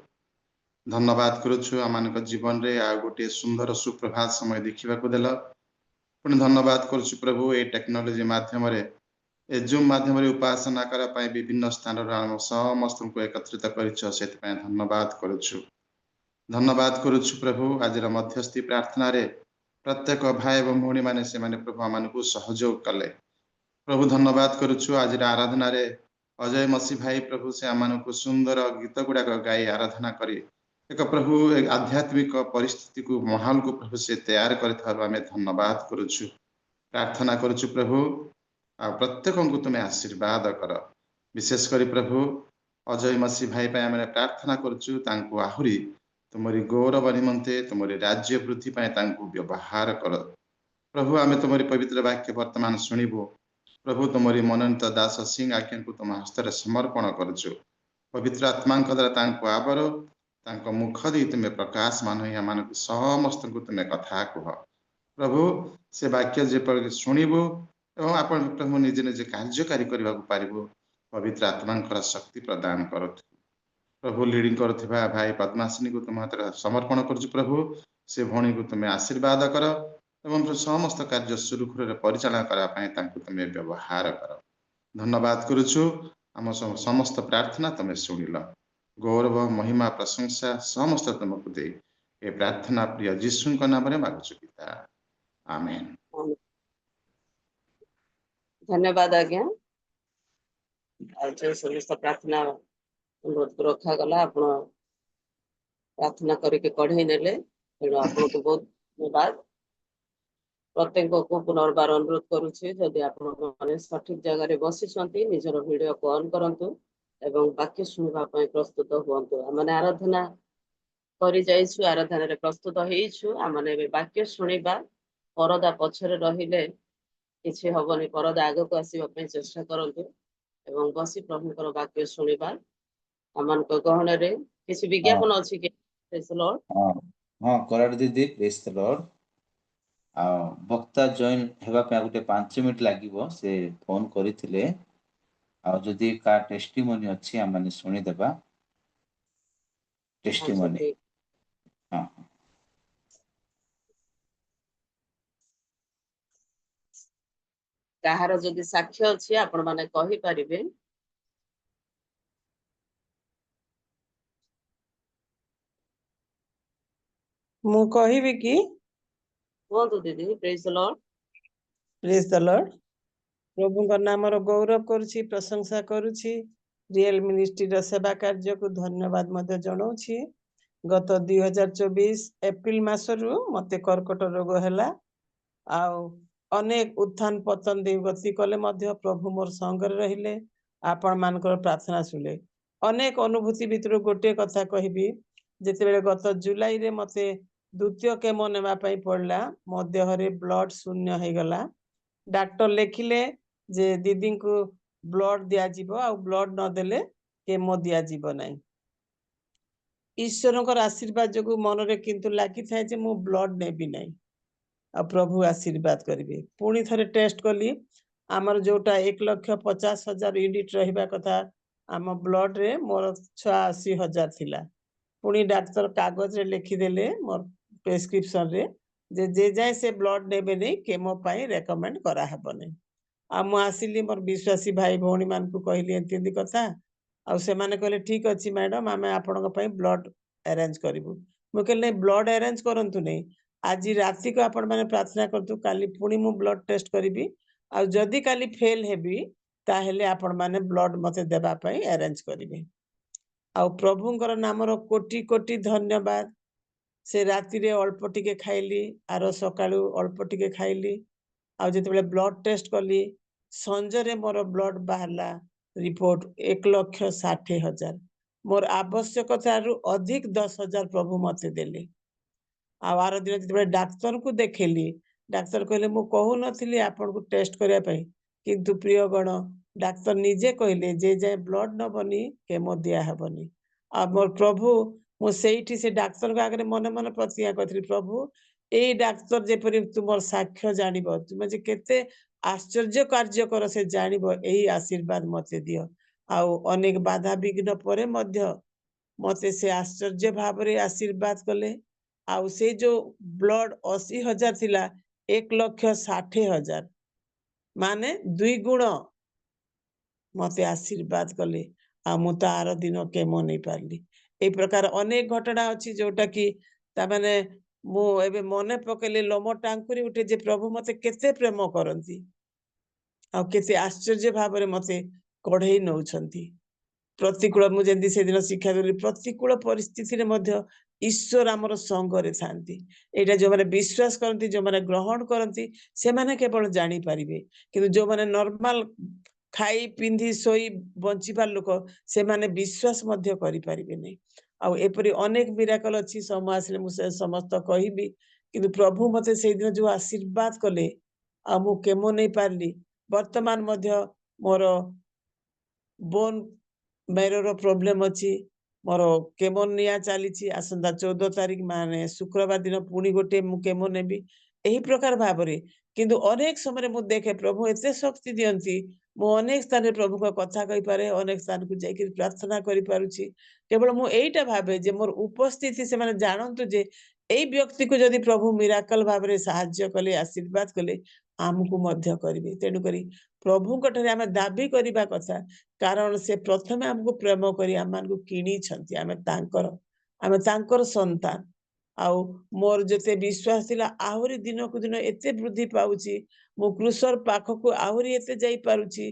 धन्यवाद करुछु। आमानक जीवन रे आ गोटे सुंदर सुप्रभात समय देखिबा को देल, पुणी धन्यवाद करुछु प्रभु ए टेक्नोलोजी माध्यम ए जूम माध्यम उपासना करने विभिन्न स्थान समस्त को एकत्रित कर धन्यवाद करुछु धन्यवाद करुछु प्रभु आज मध्यस्थी प्रार्थना रे प्रत्येक भाई एवं भौणी मैंने से प्रभु आम को सहयोग कले प्रभु धन्यवाद करुछु आज आराधना रे अजय मसी भाई प्रभु से आम को सुंदर गीत गुड़ाक गाई आराधना करी एक प्रभु एक आध्यात्मिक परिस्थिति को माहौल को प्रभु से तैयार कर धन्यवाद करुछु प्रार्थना करुछु प्रभु आ प्रत्येक को तुम्हें आशीर्वाद कर विशेष कर प्रभु अजय मसी भाई आम प्रार्थना करुछु तांको आहुरी तुमरी गौरव निमंते तुमरी राज्य वृद्धि व्यवहार कर प्रभु आम तुमरी पवित्र वाक्य वर्तमान शुणु प्रभु तुमरी मनोनीत दास सिंह आज्ञा को तुम हस्त समर्पण करुछु पवित्र आत्मा द्वारा आवर तांको मुख दी तुम्हें प्रकाश मान मान समस्त को तुम्हें कथा कह प्रभु से वाक्य जेपर शुणु एवं आप प्रभु निजे निजे कार्यकारी करने को पारिबो पवित्र आत्मा शक्ति प्रदान कर प्रभु लीडिंग करुवा भाई पद्मासिनी को तुम हाथ समर्पण करुछु प्रभु से भौणी को तुम्हें आशीर्वाद कर एवं समस्त कार्य सुरुखुर परिचालन करने तुम्हें व्यवहार कर धन्यवाद करुछु आम समस्त प्रार्थना तुम्हें शुणिल गौरव महिमा प्रशंसा समस्त तुमको दे ये प्रार्थना प्रिय जीशु नाम मागुछु पिता आमेन। धन्यवाद आज्ञा जो समस्त प्रार्थना अनुरोध रखा गला आप प्रार्थना करके कढ़ई ने तेणु आपको बहुत धन्यवाद प्रत्येक को पुनर्बार अनुरोध करुच्छे जदि आपने सठिक जगह बसी निजर वीडियो को ऑन करंतु एवं वाक्य शुणा प्रस्तुत हुंतु आमने आराधना कर आराधना रे प्रस्तुत होने वाक्य शुणा परदा पछरे रहिले किसी हबनी परदा आग को आसवाई चेष्टा करंतु एवं बसी प्रभुकर वाक्य शुणा आम गहन किसी विज्ञापन अच्छी कि हाँ करार दीदी प्रेज द लॉर्ड आ वक्ता जॉइन हेबा पे गोटे 5 मिनिट लागिवो से फोन करिथिले आ जदी का टेस्टिमोनी अछि आ माने सुनि देबा टेस्टिमोनी हाँ कहार जदि साक्ष्य अछि आपण माने कहि परिबे मु कहिबे कि कहतु दीदी praise the Lord praise the Lord प्रभु का नाम रो गौरव करूची प्रशंसा करूची रियल मिनिस्ट्री रो सेवा कार्य को धन्यवाद मध्य जणाउची गत 2024 एप्रिल मासरु मते कर्कट रोग हैला आ अनेक उत्थान पतन दे गति कले मध्य प्रभु मोर संग रहिले आपण मानकर प्रार्थना सुले अनेक अनुभूति भितर गोटे कथा कहबी जेते बेले गत जुलाई रे मते द्वितीय केमो नेबा पई पड़ला मो देहरे ब्लड शून्य हो गला डॉक्टर लिखिले जे दीदी को ब्लड दिया जीवो आ ब्लड न देले केमो दिया जीवो नाही ईश्वर आशीर्वाद जो मन रे किंतु लागी थाए जे मु ब्लड नेबी नाही आ प्रभु आशीर्वाद करिवे पुणी थरे टेस्ट कली आमर जोटा 1,50,000 यूनिट रहिबा कथा आम ब्लड रे मोर 86,000 थिला पुणी डॉक्टर कागज रे लिखि देले मोर प्रेस्क्रिप्शन रे जे जाए से ब्लड नेबे नहीं केमो पाई रेकमेंड करा हबने आ मु आसिली मोर विश्वासी भाई भौणी मान को कहली एंती कथा आ से माने कहले ठीक अछि मैडम आमे आपन पई ब्लड अरेंज करिवु मु कहले ब्लड अरेंज करंतु नहीं आज राति को आपण माने प्रार्थना करतु काली पुणी मु ब्लड टेस्ट करिवि आ जदी काली फेल हेबी ताहेले आपण माने ब्लड मते देबा पई अरेंज करिवि आ प्रभुंकर नामर कोटि कोटि धन्यवाद से राति रे अल्प टिके खाइली आरो सकाळु अल्प टिके खाइली आ जते बेले ब्लड टेस्ट कली संजरे मोर ब्लड बाहरला रिपोर्ट 1,60,000 मोर आवश्यकता रु अधिक 10,000 प्रभु मते देले आवार दिन जते डाक्टर को देखेली डाक्टर कहले मु कहू नथिली आपन को टेस्ट करिया पई किंतु प्रिय गण डाक्टर निजे कहले जे जे ब्लड न बनी केमो दिया हबनी आ मोर प्रभु मु सेठी से डाक्टर का आगे मन मन प्रतिज्ञा करथि प्रभु ए डाक्टर जेपरि तुमर साक्ष्य जानिबो तुमे जे केते आश्चर्य कार्य कर से जानिबो एही आशीर्वाद मते दियो आ अनेक बाधा विघ्न परे मध्य मते से आश्चर्य भाव रे आशीर्वाद कले आउ से जो ब्लड 80,000 थिला 1,60,000 माने 2 गुण मते आशीर्वाद कले आ मु तार दिन केमो नहीं पारली ए प्रकार अनेक घटना अछि जोटा कि ता माने मु एबे मने पकेले लोम टांकुरी उठे जे प्रभु मते केते प्रेम करंती आ केते आश्चर्य भाबरे मते कढेई नउछंती प्रतिकूल मु जेंदी से दिन शिक्षा देली प्रतिकूल परिस्थिति रे मध्य ईश्वर हमर संग रे थांती एटा जो माने विश्वास करंती जो माने ग्रहण करंती से माने केवल जानी परिबे किंतु जो माने नॉर्मल खाई पिंधी सोई बंचिबार लोक से माने विश्वास मध्य करि परिबे नै आ एपरि अनेक मिराकल अछि समय आसले मु से समस्त कहिबी किंतु प्रभु मते से दिन जो आशीर्वाद कले आ मु केमो नै पारली वर्तमान मध्य मोर बोन मेरो प्रोब्लेम अछि मोर केमो निया चली आसंता 14 तारिख माने शुक्रवार दिन पुणी गोटे मु केमो नेबी एही प्रकार भाबरे किंतु अनेक समय मु देखे प्रभु एते शक्ति दियंती मु अनेक स्थान प्रभु को कथा कहि पारे अनेक स्थान को जाई प्रार्थना करि पारुछि केवल मु एईटा भाबे जे मोर उपस्थिति से माने जानंतु जे एई व्यक्ति को जदि प्रभु मिराकल भाबरे सहाय्य कले आशीर्वाद कले आमको मध्य करिवे तेनु करी प्रभु को ठरे आमे दाबी करिबा कथा कारण से प्रथमे हमको प्रेम करी आम मानकु किनी छंती आमे तांकर संतान आउ मोर जते विश्वास थिला आहुरी दिन को दिन एते वृद्धि पाउची मु क्रूसर पाखकु आहुरी एते जाई पारुची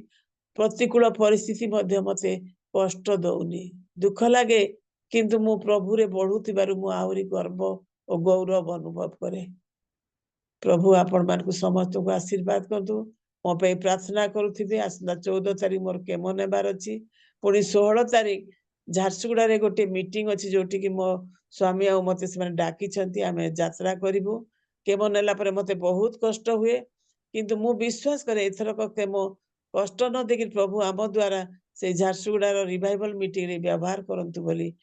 प्रतिकूल परिस्थिति मध्य मते कष्ट दउनी दुख लागे किंतु मु प्रभु रे बढ़ुतिबारु मु आहुरी गर्व और गौरव अनुभव करे प्रभु आपण मानकु समस्त को आशीर्वाद करदु मो पे प्रार्थना करुथिबे आसंता 14 तारिख मोर केमो नेबार अछि पुणी 16 तारिख झारसुगुड़ा रे गोटे मीटिंग अछि जोटी कि मो स्वामी आ मते से माने डाकी छंती आमे यात्रा करिवु केमो नेला परे मते बहुत कष्ट हुए किंतु मु विश्वास करे एथरक केमो कष्ट न देखि प्रभु आम द्वारा से झारसुगुड़ा रो रिवाइवल मीटिंग रे व्यवहार करंतु बोली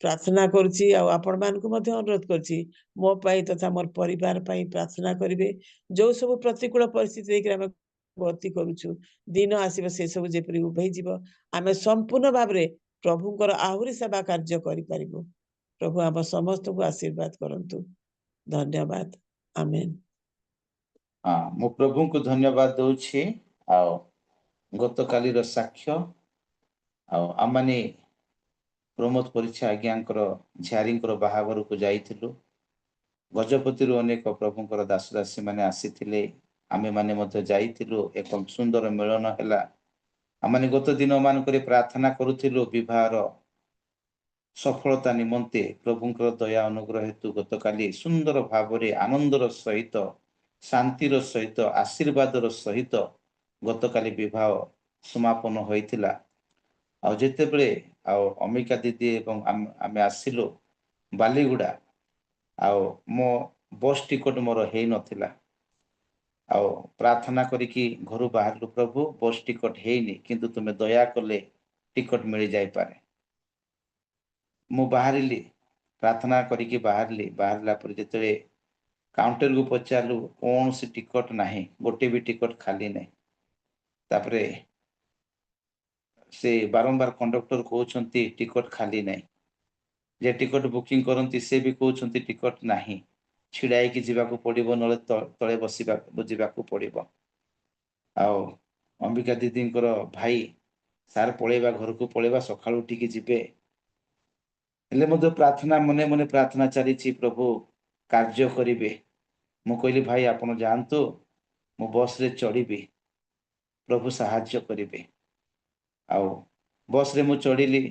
प्रार्थना करुछि आ आपण मानकु मते अनुरोध करछि मो पाई तथा मोर परिवार पाई प्रार्थना करिवे जो सब प्रतिकूल परिस्थिति देखि आमे गति करूछु दिन आसीबे से सब जेपरि उभै जीव आमे संपूर्ण भाबरे प्रभुंकर आहुरी सेवा कार्य करि परिबो प्रभु आम समस्त को आशीर्वाद करंतु धन्यवाद आमेन हाँ मु प्रभु को धन्यवाद दउछि आ गत काली रो साक्ष्य आ आमाने प्रमोद परीक्षा आज्ञांकर झियारींकर बाहागर को जाइथिलु गजपति अनेक प्रभुंकर दासदासी माने आसीथिले आमे माने मध्य जाइथिलु एक सुंदर मिलन हैला आमाने गत दिन मानकरे प्रार्थना करुथिलु विवाहर सफलता निमंते प्रभुंकर दया अनुग्रह हेतु गत काली सुंदर भावरे आनंदर सहित शांतिर सहित आशीर्वादर सहित गत काली विवाह समापन होइथिला आ जेते बेले आ अमिका दीदी एवं आमे आसिलु बालीगुड़ा आ मो बस टिकट मोर हेई नथिला आ प्रार्थना करिकी घर बाहर प्रभु बस टिकट हेइनी किंतु तुमे दया कले टिकट मिल जाई पारे मु बाहरिली प्रार्थना करिकी बाहरला पर जेते काउंटर को पचारलु कौन सी टिकट नाही गोटे भी टिकट खाली नहीं तापरे से बारंबार कंडक्टर कहउछंती टिकट खाली नहीं जे टिकट बुकिंग करंती से भी कहउछंती टिकट नाही छिड़ाई की जीवाको पड़िबो नले तळे बसिबाको पड़िबो आ अंबिका दीदींकर भाई सार पळेबा घर को पळेबा सकाळ उठिकी जिबे हेले मधे प्रार्थना मने मने प्रार्थना चलीछि प्रभु कार्य करिवे मु कहली भाई आपण जानतु मु बस रे चढ़ीबी प्रभु सहाय्य करिवे आ बस रे मु चढ़ीली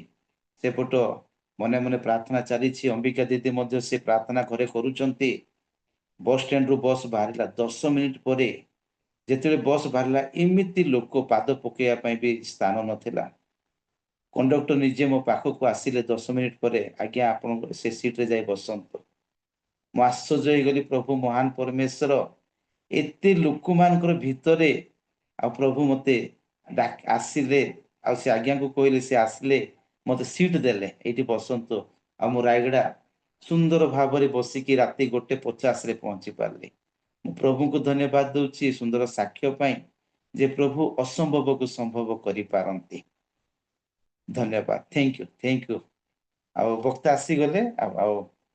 सेपट मने मने प्रार्थना चलीछि अंबिका दीदी मध्य से प्रार्थना घरे करूचंती बस स्टैंड रु बस बाहरिला 10 मिनिट परे जेतेबे बस बाहरिला इमिति लोक पाद पकेया पई भी स्थान नथिला कंडक्टर निजे मो पाखक आसिले 10 मिनिट परे आज्ञा आपण से सीट रे जाई बसंत मु आश्चर्य गली प्रभु महान परमेश्वर एते लोक मानकर भितरे आ प्रभु मते आसिले आ से आज्ञा को कहले से आसिले मते सीट देले एठी बसंत आ मु रायगड़ा सुंदर भावरे बसिकी राति 1:50 रे पहुंची पारली मु प्रभु को धन्यवाद दउची सुंदर साक्ष्य पाई जे प्रभु असंभव को संभव करि पारंती धन्यवाद थैंक यू आ वक्ता आसी गले आ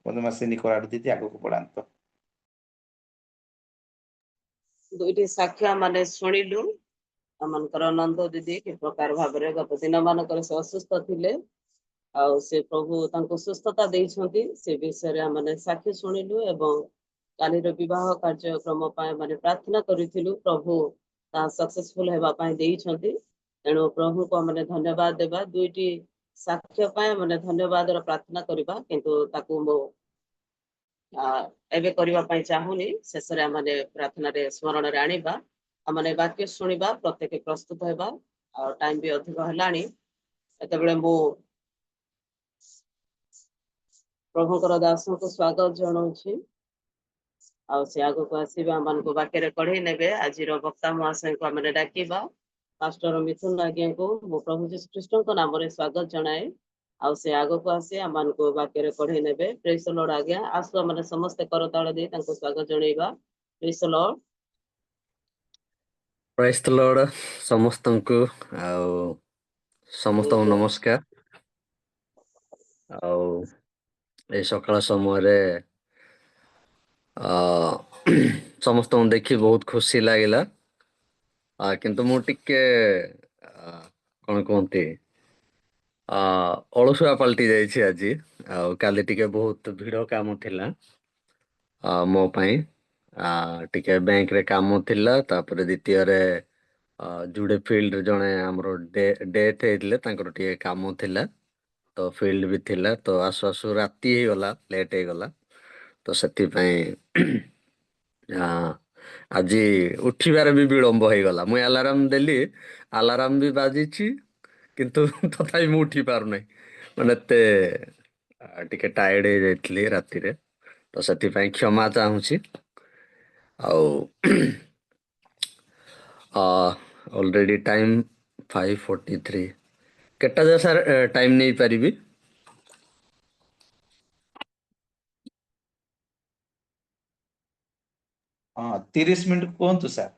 पदमासिनी कराड़ दीदी आगो को बढ़ांत ଦୁଇଟି ସାକ୍ଷ୍ୟ ମାନେ ଶୁଣିଲୁ ଆମଙ୍କର ନନ୍ଦ ଦିଦି କି ପ୍ରକାର ଭାବରେ ଗତ ଦିନ ମାନଙ୍କରେ ସେ ଅସୁସ୍ଥ ଥିଲେ ଆଉ ସେ ପ୍ରଭୁ ତାଙ୍କୁ ସୁସ୍ଥତା ଦେଇଛନ୍ତି ସେ ବିଷୟରେ ଆମେ ସାକ୍ଷୀ ଶୁଣିଲୁ ଏବଂ କାଲିର ବିବାହ କାର୍ଯ୍ୟକ୍ରମ ପାଇଁ ମାନେ ପ୍ରାର୍ଥନା କରିଥିଲୁ ପ୍ରଭୁ ତାହା ସକ୍ସେସଫୁଲ ହେବା ପାଇଁ ଦେଇଛନ୍ତି ତେଣୁ ପ୍ରଭୁଙ୍କୁ ଆମେ ଧନ୍ୟବାଦ ଦେବା ଦୁଇଟି ସାକ୍ଷ୍ୟ ପାଇଁ ମାନେ ଧନ୍ୟବାଦର ପ୍ରାର୍ଥନା କରିବା କିନ୍ତୁ ତାକୁ ମୁଁ ଏବେ କରିବା ପାଇଁ ଚାହୁଁନି ଶେଷରେ ଆମେ ପ୍ରାର୍ଥନାରେ ସ୍ମରଣରେ ଆଣିବା ଆମେ ବାକ୍ୟ ଶୁଣିବା ପ୍ରତ୍ୟେକ ପ୍ରସ୍ତୁତ ହେବା ଆଉ ଟାଇମ ବି ଅଧିକ ହେଲାଣି ଏତେବେଳେ ମୁଁ ପ୍ରଭୁଙ୍କର ଦାସଙ୍କୁ ସ୍ୱାଗତ ଜଣାଉଛି ଆଉ ସେ ଆଗକୁ ଆସିବେ ଆମମାନଙ୍କୁ ବାକ୍ୟରେ କଢେଇ ନେବେ ଆଜିର ବକ୍ତା ମହାଶୟଙ୍କୁ ଆମେ ଡାକିବା ପାଷ୍ଟର ମିଥୁନ ଆଜ୍ଞାଙ୍କୁ ମୁଁ ପ୍ରଭୁ ଯୀଶୁ ଖ୍ରୀଷ୍ଟଙ୍କ ନାମରେ ସ୍ୱାଗତ ଜଣାଏ ଆଉ ସେ ଆଗକୁ ଆସି ଆମମାନଙ୍କୁ ବାକ୍ୟରେ କଢେଇ ନେବେ ପ୍ରେଜ ଦ ଲର୍ଡ ଆଜ୍ଞା ଆସୁ ଆମେ ସମସ୍ତେ କରତାଳ ଦେଇ ତାଙ୍କୁ ସ୍ୱାଗତ ଜଣାଇବା ପ୍ରେଜ ଦ ଲର୍ଡ ପ୍ରାଇସ୍ ଦ ଲର୍ଡ ସମସ୍ତଙ୍କୁ ଆଉ ସମସ୍ତଙ୍କୁ ନମସ୍କାର ଆଉ ଏଇ ସକାଳ ସମୟରେ ସମସ୍ତଙ୍କୁ ଦେଖି ବହୁତ ଖୁସି ଲାଗିଲା କିନ୍ତୁ ମୁଁ ଟିକେ କଣ କୁହନ୍ତି ଅଳସୁଆ ପାଲଟି ଯାଇଛି ଆଜି ଆଉ କାଲି ଟିକେ ବହୁତ ଭିଡ଼ କାମ ଥିଲା ମୋ ପାଇଁ ଟିକେ ବ୍ୟାଙ୍କରେ କାମ ଥିଲା ତାପରେ ଦ୍ୱିତୀୟରେ ଯୁଡେ ଫିଲ୍ଡରେ ଜଣେ ଆମର ଡେଥ୍ ହେଇଥିଲେ ତାଙ୍କର ଟିକେ କାମ ଥିଲା ତ ଫିଲ୍ଡ ବି ଥିଲା ତ ଆସୁ ଆସୁ ରାତି ହେଇଗଲା ଲେଟ୍ ହେଇଗଲା ତ ସେଥିପାଇଁ ଆଜି ଉଠିବାରେ ବି ବିଳମ୍ବ ହେଇଗଲା ମୁଁ ଆଲାରାମ ଦେଲି ଆଲାରାମ ବି ବାଜିଛି କିନ୍ତୁ ତଥାପି ମୁଁ ଉଠି ପାରୁନାହିଁ ମାନେ ଏତେ ଟିକେ ଟାୟାର୍ଡ ହେଇଯାଇଥିଲି ରାତିରେ ତ ସେଥିପାଇଁ କ୍ଷମା ଚାହୁଁଛି ଆଉ ଅଲରେଡି ଟାଇମ୍ 5:43 କେଟା ଯାଏ ସାର୍ ଟାଇମ୍ ନେଇପାରିବି ହଁ 30 ମିନିଟ୍ କୁହନ୍ତୁ ସାର୍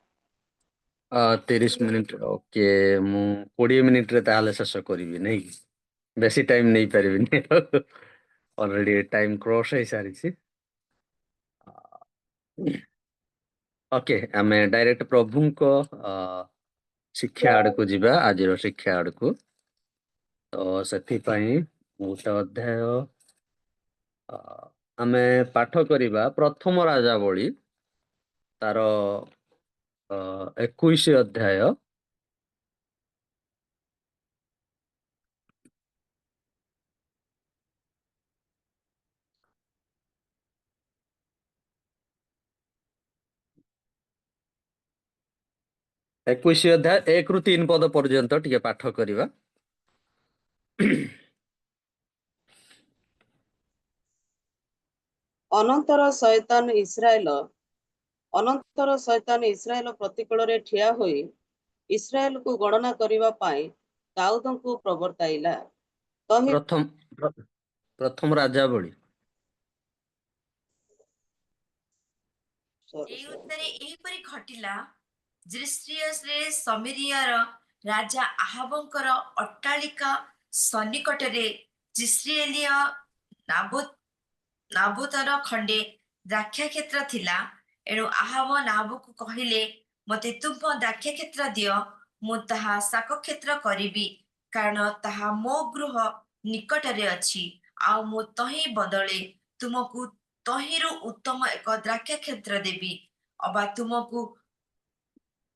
30 ମିନିଟ୍ ଓକେ ମୁଁ 20 ମିନିଟ୍ରେ ତାହେଲେ ଶେଷ କରିବି ନାଇଁ କି ବେଶୀ ଟାଇମ୍ ନେଇପାରିବିନି ଅଲରେଡି ଟାଇମ୍ କ୍ରସ୍ ହେଇସାରିଛି ଓକେ ଆମେ ଡାଇରେକ୍ଟ ପ୍ରଭୁଙ୍କ ଶିକ୍ଷା ଆଡକୁ ଯିବା ଆଜିର ଶିକ୍ଷା ଆଡକୁ ତ ସେଥିପାଇଁ ଗୋଟେ ଅଧ୍ୟାୟ ଆମେ ପାଠ କରିବା ପ୍ରଥମ ରାଜାବଳୀ ତାର 21 ଅଧ୍ୟାୟ ଏକୋଇଶ ଅଧ୍ୟାୟ 1 ରୁ 3 ପଦ ପର୍ଯ୍ୟନ୍ତ ଟିକେ ପାଠ କରିବା ଅନନ୍ତର ଶୈତାନ ଇସ୍ରାଏଲ ପ୍ରତିକୂଳରେ ଠିଆ ହୋଇ ଇସ୍ରାଏଲକୁ ଗଣନା କରିବା ପାଇଁ ଦାଉଦଙ୍କୁ ପ୍ରବର୍ତ୍ତାଇଲା ପ୍ରଥମ ରାଜାବଳୀ ଏଇ ଉତ୍ତରେ ଏହିପରି ଘଟିଲା ଜିସ୍ରିୟସରେ ସମିରିୟାର ରାଜା ଆହାବଙ୍କର ଅଟ୍ଟାଳିକା ସନ୍ନିକଟରେ ଜିସ୍ରିଏଲିୟ ନାବୁତର ଖଣ୍ଡେ ଦ୍ରାକ୍ଷା କ୍ଷେତ୍ର ଥିଲା ଏଣୁ ଆହାବ ନାବୁକୁ କହିଲେ ମତେ ତୁମ ଦ୍ରାକ୍ଷା କ୍ଷେତ୍ର ଦିଅ ମୁଁ ତାହା ଶାକ କ୍ଷେତ୍ର କରିବି କାରଣ ତାହା ମୋ ଗୃହ ନିକଟରେ ଅଛି ଆଉ ମୁଁ ତହିଁ ବଦଳେ ତୁମକୁ ତହିଁରୁ ଉତ୍ତମ ଏକ ଦ୍ରାକ୍ଷା କ୍ଷେତ୍ର ଦେବି ଅବା ତୁମକୁ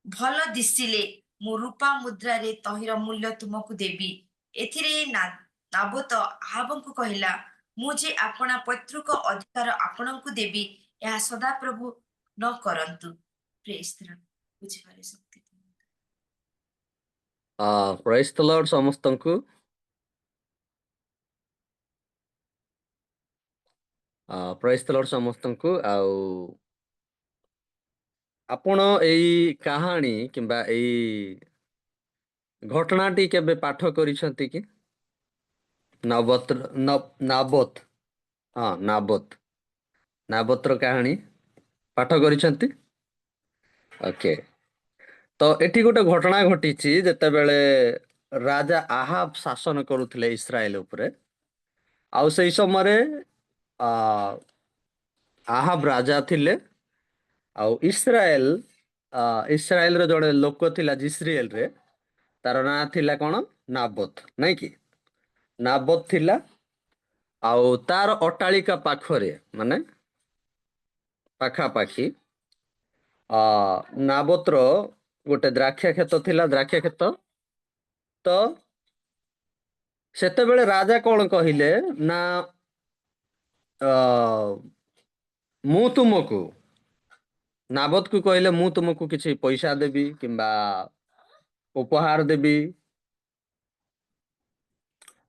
ଭଲ ଦିଶିଲେ ମୁଁ ରୂପା ମୁଦ୍ରାରେ ତହିଁର ମୂଲ୍ୟ ତୁମକୁ ଦେବି ଏଥିରେ ନାବୋତ ଆହାବଙ୍କୁ କହିଲା ମୁଁ ଯେ ଆପଣା ପୈତୃକ ଅଧିକାର ଆପଣଙ୍କୁ ଦେବି ଏହା ସଦାପ୍ରଭୁ ନ କରନ୍ତୁ ବୁଝିପାରେ ଶକ୍ତି ପ୍ରାଇଜ୍ ଦ ଲର୍ଡ ସମସ୍ତଙ୍କୁ ପ୍ରାଇଜ୍ ଦ ଲର୍ଡ ସମସ୍ତଙ୍କୁ ଆଉ ଆପଣ ଏଇ କାହାଣୀ କିମ୍ବା ଏଇ ଘଟଣାଟି କେବେ ପାଠ କରିଛନ୍ତି କି ନାବୋତର କାହାଣୀ ପାଠ କରିଛନ୍ତି ଓକେ ତ ଏଠି ଗୋଟେ ଘଟଣା ଘଟିଛି ଯେତେବେଳେ ରାଜା ଆହାବ ଶାସନ କରୁଥିଲେ ଇସ୍ରାଏଲ ଉପରେ ଆଉ ସେଇ ସମୟରେ ଆହାବ ରାଜା ଥିଲେ ଆଉ ଇସ୍ରାଏଲ ଇସ୍ରାଏଲ ର ଜଣେ ଲୋକ ଥିଲା ଜିସ୍ରିଏଲ ରେ, ତାର ନାଁ ଥିଲା କଣ? ନାବୋଥ, ନାଇଁ କି? ନାବୋଥ ଥିଲା, ଆଉ ତାର ଅଟ୍ଟାଳିକା ପାଖରେ ମାନେ ପାଖାପାଖି ନାବୋଥର ଗୋଟେ ଦ୍ରାକ୍ଷା କ୍ଷେତ ଥିଲା, ଦ୍ରାକ୍ଷା କ୍ଷେତ। ତ ସେତେବେଳେ ରାଜା କଣ କହିଲେ ନା, ମୁଁ ତୁମକୁ, ନାବୋଥକୁ କହିଲେ ମୁଁ ତୁମକୁ କିଛି ପଇସା ଦେବି କିମ୍ବା ଉପହାର ଦେବି,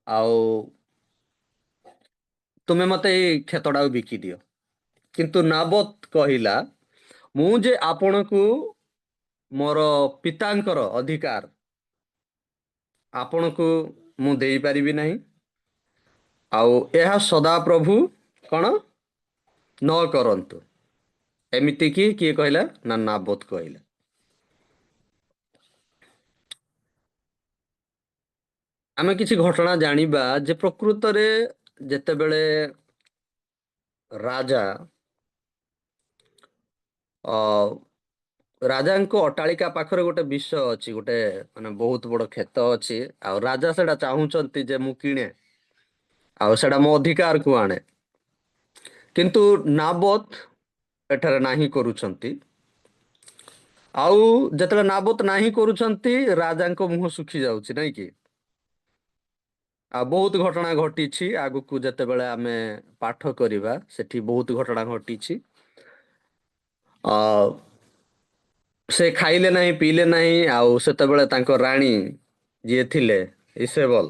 ଆଉ ତୁମେ ମତେ ଏଇ କ୍ଷେତଟାକୁ ବିକି ଦିଅ। କିନ୍ତୁ ନାବୋଥ କହିଲା, ମୁଁ ଯେ ଆପଣଙ୍କୁ ମୋର ପିତାଙ୍କର ଅଧିକାର ଆପଣଙ୍କୁ ମୁଁ ଦେଇପାରିବି ନାହିଁ, ଆଉ ଏହା ସଦାପ୍ରଭୁ କଣ ନ କରନ୍ତୁ। ଏମିତି କିଏ କହିଲା ନା ନାବୋଥ କହିଲା। ଆମେ କିଛି ଘଟଣା ଜାଣିବା ଯେ ପ୍ରକୃତରେ ଯେତେବେଳେ ରାଜା ରାଜାଙ୍କ ଅଟ୍ଟାଳିକା ପାଖରେ ଗୋଟେ ବିଷୟ ଅଛି, ଗୋଟେ ମାନେ ବହୁତ ବଡ କ୍ଷେତ ଅଛି, ଆଉ ରାଜା ସେଟା ଚାହୁଁଛନ୍ତି ଯେ ମୁଁ କିଣେ, ଆଉ ସେଟା ମୋ ଅଧିକାରକୁ ଆଣେ। କିନ୍ତୁ ନାବୋଥ ଏଠାରେ ନାହିଁ କରୁଛନ୍ତି, ଆଉ ଯେତେବେଳେ ନାବୋଥ ନାହିଁ କରୁଛନ୍ତି, ରାଜାଙ୍କ ମୁହଁ ଶୁଖି ଯାଉଛି, ନାଇଁ କି? ଆଉ ବହୁତ ଘଟଣା ଘଟିଛି, ଆଗକୁ ଯେତେବେଳେ ଆମେ ପାଠ କରିବା ସେଠି ବହୁତ ଘଟଣା ଘଟିଛି। ସେ ଖାଇଲେ ନାହିଁ, ପିଇଲେ ନାହିଁ, ଆଉ ସେତେବେଳେ ତାଙ୍କ ରାଣୀ ଯିଏ ଥିଲେ ଇସେବଲ,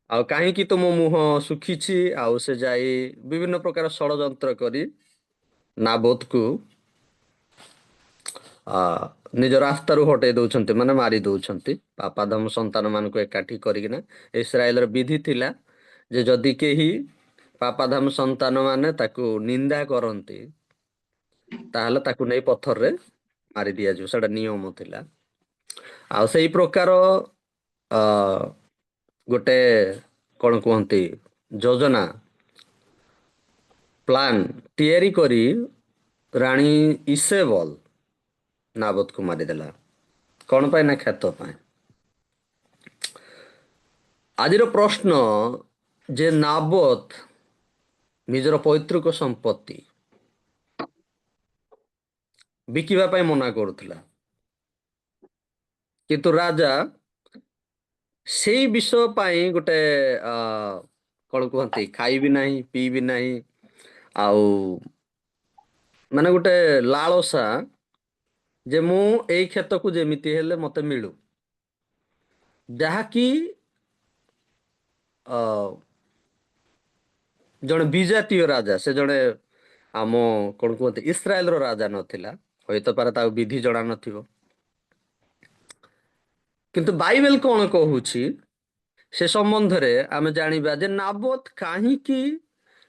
ଆଉ କାହିଁକି ତ ମୋ ମୁହଁ ଶୁଖିଛି, ଆଉ ସେ ଯାଇ ବିଭିନ୍ନ ପ୍ରକାର ଷଡ଼ଯନ୍ତ୍ର କରି ନାବୋଥକୁ ନିଜ ରାସ୍ତାରୁ ହଟେଇ ଦଉଛନ୍ତି, ମାନେ ମାରି ଦଉଛନ୍ତି। ପାପାଧମ ସନ୍ତାନ ମାନଙ୍କୁ ଏକାଠି କରିକିନା। ଇସ୍ରାଏଲର ବିଧି ଥିଲା ଯେ ଯଦି କେହି ପାପାଧାମ ସନ୍ତାନ ମାନେ ତାକୁ ନିନ୍ଦା କରନ୍ତି, ତାହେଲେ ତାକୁ ନେଇ ପଥରରେ ମାରି ଦିଆଯିବ, ସେଟା ନିୟମ ଥିଲା। ଆଉ ସେଇ ପ୍ରକାର ଗୋଟେ କଣ କୁହନ୍ତି ଯୋଜନା, ପ୍ଲାନ ତିଆରି କରି ରାଣୀ ଇସେବଲ ନାବୋଥକୁ ମାରିଦେଲା। କଣ ପାଇଁ ନା କ୍ଷେତ ପାଇଁ। ଆଜିର ପ୍ରଶ୍ନ ଯେ ନାବୋଥ ନିଜର ପୈତୃକ ସମ୍ପତ୍ତି ବିକିବା ପାଇଁ ମନା କରୁଥିଲା, କିନ୍ତୁ ରାଜା ସେଇ ବିଷୟ ପାଇଁ ଗୋଟେ କଣ କୁହନ୍ତି ଖାଇବି ନାହିଁ, ପିଇବି ନାହିଁ, ଆଉ ମାନେ ଗୋଟେ ଲାଳସା ଯେ ମୁଁ ଏଇ କ୍ଷେତକୁ ଯେମିତି ହେଲେ ମତେ ମିଳୁ, ଯାହାକି ଜଣେ ବିଜାତୀୟ ରାଜା, ସେ ଜଣେ ଆମ କଣ କୁହନ୍ତି ଇସ୍ରାଏଲର ରାଜା ନଥିଲା, ହୁଏତ ପାରେ ତାକୁ ବିଧି ଜଣା ନଥିବ। କିନ୍ତୁ ବାଇବେଲ କଣ କହୁଛି ସେ ସମ୍ବନ୍ଧରେ ଆମେ ଜାଣିବା ଯେ ନାବୋଥ କାହିଁକି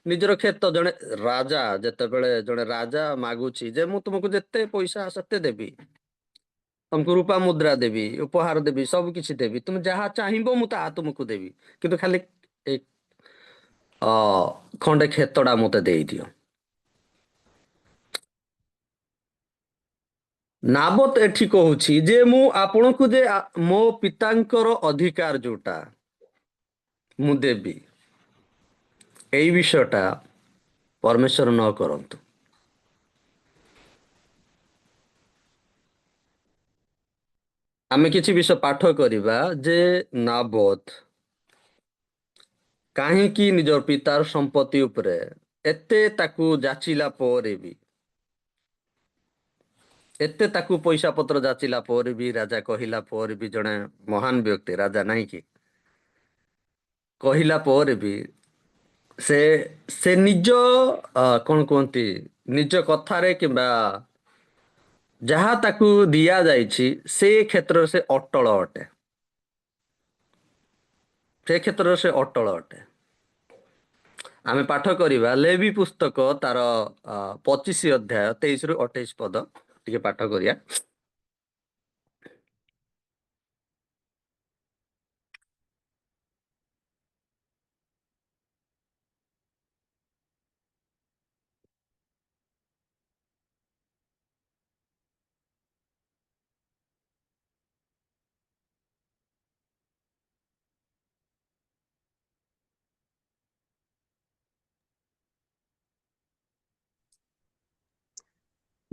ନିଜର କ୍ଷେତ, ଜଣେ ରାଜା ଯେତେବେଳେ ଜଣେ ରାଜା ମାଗୁଛି ଯେ ମୁଁ ତୁମକୁ ଯେତେ ପଇସା ସେତେ ଦେବି, ତମକୁ ରୂପା ମୁଦ୍ରା ଦେବି, ଉପହାର ଦେବି, ସବୁ କିଛି ଦେବି, ତୁମେ ଯାହା ଚାହିଁବ ମୁଁ ତାହା ତୁମକୁ ଦେବି, କିନ୍ତୁ ଖାଲି ଖଣ୍ଡେ କ୍ଷେତଟା ମତେ ଦେଇଦିଅ। ନାବୋଥ ଏଠି କହୁଛି ଯେ ମୁଁ ଆପଣଙ୍କୁ ଯେ ମୋ ପିତାଙ୍କର ଅଧିକାର ଯୋଉଟା ମୁଁ ଦେବି, ଏଇ ବିଷୟଟା ପରମେଶ୍ୱର ନ କରନ୍ତୁ। ଆମେ କିଛି ବିଷୟ ପାଠ କରିବା ଯେ ନାବୋଥ କାହିଁକି ନିଜ ପିତାର ସମ୍ପତ୍ତି ଉପରେ ଏତେ ତାକୁ ଯାଚିଲା ପରେ ବି, ଏତେ ତାକୁ ପଇସା ପତ୍ର ଯାଚିଲା ପରେ ବି, ରାଜା କହିଲା ପରେ ବି, ଜଣେ ମହାନ ବ୍ୟକ୍ତି ରାଜା ନାହିଁ କି, କହିଲା ପରେ ବି ସେ ସେ ନିଜ କଣ କୁହନ୍ତି ନିଜ କଥାରେ କିମ୍ବା ଯାହା ତାକୁ ଦିଆଯାଇଛି ସେ କ୍ଷେତ୍ରରେ ସେ ଅଟଳ ଅଟେ, ସେ କ୍ଷେତ୍ରରେ ସେ ଅଟଳ ଅଟେ। ଆମେ ପାଠ କରିବା ଲେବି ପୁସ୍ତକ ତାର 25 ଅଧ୍ୟାୟ 23 ରୁ 28 ପଦ ଟିକେ ପାଠ କରିବା।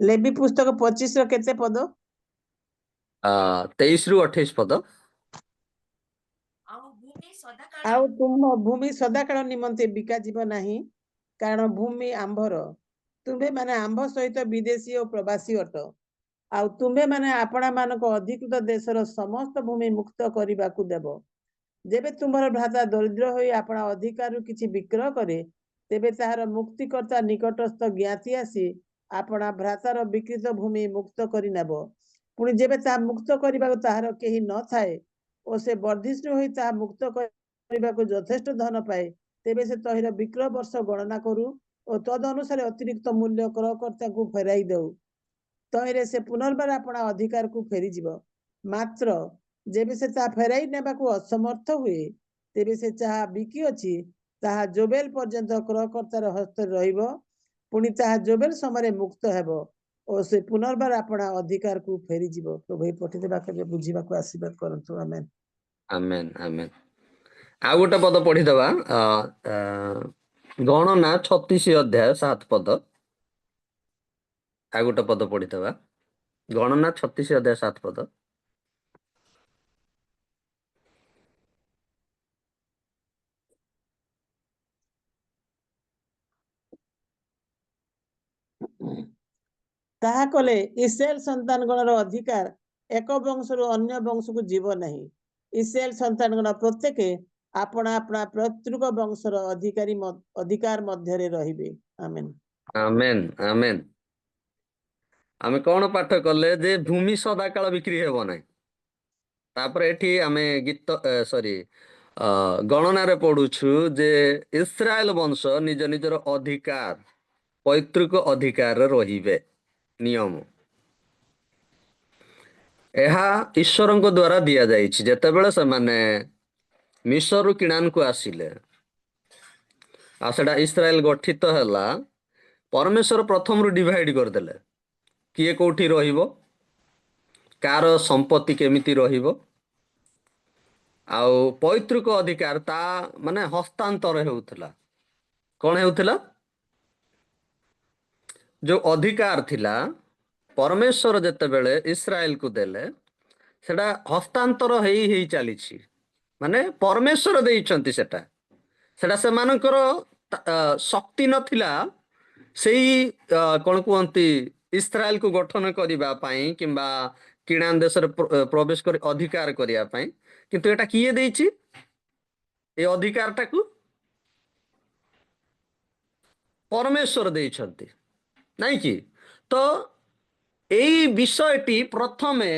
ଲେବି ପୁସ୍ତକ 25 ର କେତେ ପଦ? 23 ରୁ 28 ପଦ। ଆଉ ଭୂମି ସଦାକାଳ ଆଉ ତୁମ ଭୂମି ସଦାକାଳ ନିମନ୍ତେ ବିକାଯିବ ନାହିଁ, କାରଣ ଭୂମି ଆମ୍ଭର। ତୁମ୍ଭେ ମାନେ ଆମ୍ଭ ସହିତ ବିଦେଶୀ ଓ ପ୍ରବାସୀ ଅଟ। ଆଉ ତୁମ୍ଭେ ମାନେ ଆପଣା ମାନଙ୍କ ଅଧିକୃତ ଦେଶର ସମସ୍ତ ଭୂମି ମୁକ୍ତ କରିବାକୁ ଦେବ। ଯେବେ ତୁମର ଭ୍ରାତା ଦରିଦ୍ର ହୋଇ ଆପଣା ଅଧିକାରରୁ କିଛି ବିକ୍ରୟ କରେ, ତେବେ ତାହାର ମୁକ୍ତିକର୍ତ୍ତା ନିକଟସ୍ଥ ଜ୍ଞାତି ଆସି ଆପଣା ଭ୍ରାତାର ବିକ୍ରିତ ଭୂମି ମୁକ୍ତ କରି ନେବ। ପୁଣି ଯେବେ ତାହା ମୁକ୍ତ କରିବାକୁ ତାହାର କେହି ନଥାଏ ଓ ସେ ବର୍ଦ୍ଧିଷ୍ଣୁ ହୋଇ ତାହା ମୁକ୍ତ କରିବାକୁ ଯଥେଷ୍ଟ ଧନ ପାଏ, ତେବେ ସେ ତହିଁର ବିକ୍ରୟ ବର୍ଷ ଗଣନା କରୁ ଓ ତଦ ଅନୁସାରେ ଅତିରିକ୍ତ ମୂଲ୍ୟ କ୍ରୟକର୍ତ୍ତାଙ୍କୁ ଫେରାଇ ଦେଉ। ତହିଁରେ ସେ ପୁନର୍ବାର ଆପଣା ଅଧିକାରକୁ ଫେରିଯିବ। ମାତ୍ର ଯେବେ ସେ ତାହା ଫେରାଇ ନେବାକୁ ଅସମର୍ଥ ହୁଏ, ତେବେ ସେ ଯାହା ବିକିଅଛି ତାହା ଜୋବେଲ ପର୍ଯ୍ୟନ୍ତ କ୍ରୟକର୍ତ୍ତାର ହସ୍ତରେ ରହିବ। ପୁଣି ତାହା ଜୋବେଲ ସମୟରେ ମୁକ୍ତ ହେବ ଓ ସେ ପୁନର୍ବାର ଆପଣା ଅଧିକାରକୁ ଫେରିଯିବ। ପ୍ରଭୁ ଏହି ପଠିତ ବାକ୍ୟରେ ବୁଝିବାକୁ ଆଶୀର୍ବାଦ କରନ୍ତୁ। ଆମେନ୍। ଆମେନ୍ ଆମେନ୍। ଆଉ ଗୋଟେ ପଦ ପଢିଦବା, ଗଣନା 36 ଅଧ୍ୟାୟ 7 ପଦ। ଆଉ ଗୋଟେ ପଦ ପଢିଦବା, ଗଣନା 36 ଅଧ୍ୟାୟ 7 ପଦ। ତାହା କଲେ ଇସ୍ରାଏଲ ସନ୍ତାନଗଣର ଅଧିକାର ଏକ ବଂଶରୁ ଅନ୍ୟ ବଂଶକୁ ଯିବ ନାହିଁ। ଇସ୍ରାଏଲ ସନ୍ତାନଗଣ ପ୍ରତ୍ୟେକେ ଆପଣା ଆପଣା ପୈତୃକ ବଂଶର ଅଧିକାର ମଧ୍ୟରେ ରହିବେ। ଆମେନ୍। ଆମେନ୍ ଆମେନ୍। ଆମେ କଣ ପାଠ କଲେ ଯେ ଭୂମି ସଦାକାଳ ବିକ୍ରି ହେବ ନାହିଁ। ତାପରେ ଏଠି ଆମେ ଗଣନାରେ ପଢୁଛୁ ଯେ ଇସ୍ରାଏଲ ବଂଶ ନିଜ ନିଜର ଅଧିକାର, ପୈତୃକ ଅଧିକାରରେ ରହିବେ। ନିୟମ ଏହା ଈଶ୍ୱରଙ୍କ ଦ୍ଵାରା ଦିଆଯାଇଛି। ଯେତେବେଳେ ସେମାନେ ମିଶରରୁ କିଣାନକୁ ଆସିଲେ ଆଉ ସେଟା ଇସ୍ରାଏଲ ଗଠିତ ହେଲା, ପରମେଶ୍ୱର ପ୍ରଥମରୁ ଡିଭାଇଡ କରିଦେଲେ କିଏ କୋଉଠି ରହିବ, କାର ସମ୍ପତ୍ତି କେମିତି ରହିବ, ଆଉ ପୈତୃକ ଅଧିକାର ତା ମାନେ ହସ୍ତାନ୍ତର ହେଉଥିଲା। କଣ ହେଉଥିଲା? ଯୋଉ ଅଧିକାର ଥିଲା ପରମେଶ୍ୱର ଯେତେବେଳେ ଇସ୍ରାଏଲକୁ ଦେଲେ, ସେଟା ହସ୍ତାନ୍ତର ହେଇ ହେଇ ଚାଲିଛି। ମାନେ ପରମେଶ୍ୱର ଦେଇଛନ୍ତି ସେଟା ସେମାନଙ୍କର ଶକ୍ତି ନଥିଲା ସେଇ କଣ କୁହନ୍ତି ଇସ୍ରାଏଲକୁ ଗଠନ କରିବା ପାଇଁ କିମ୍ବା କିଣା ଦେଶରେ ପ୍ରବେଶ କରି ଅଧିକାର କରିବା ପାଇଁ। କିନ୍ତୁ ଏଟା କିଏ ଦେଇଛି ଏ ଅଧିକାରଟାକୁ? ପରମେଶ୍ୱର ଦେଇଛନ୍ତି, ନାଇଁ କି? ତ ଏଇ ବିଷୟଟି ପ୍ରଥମେ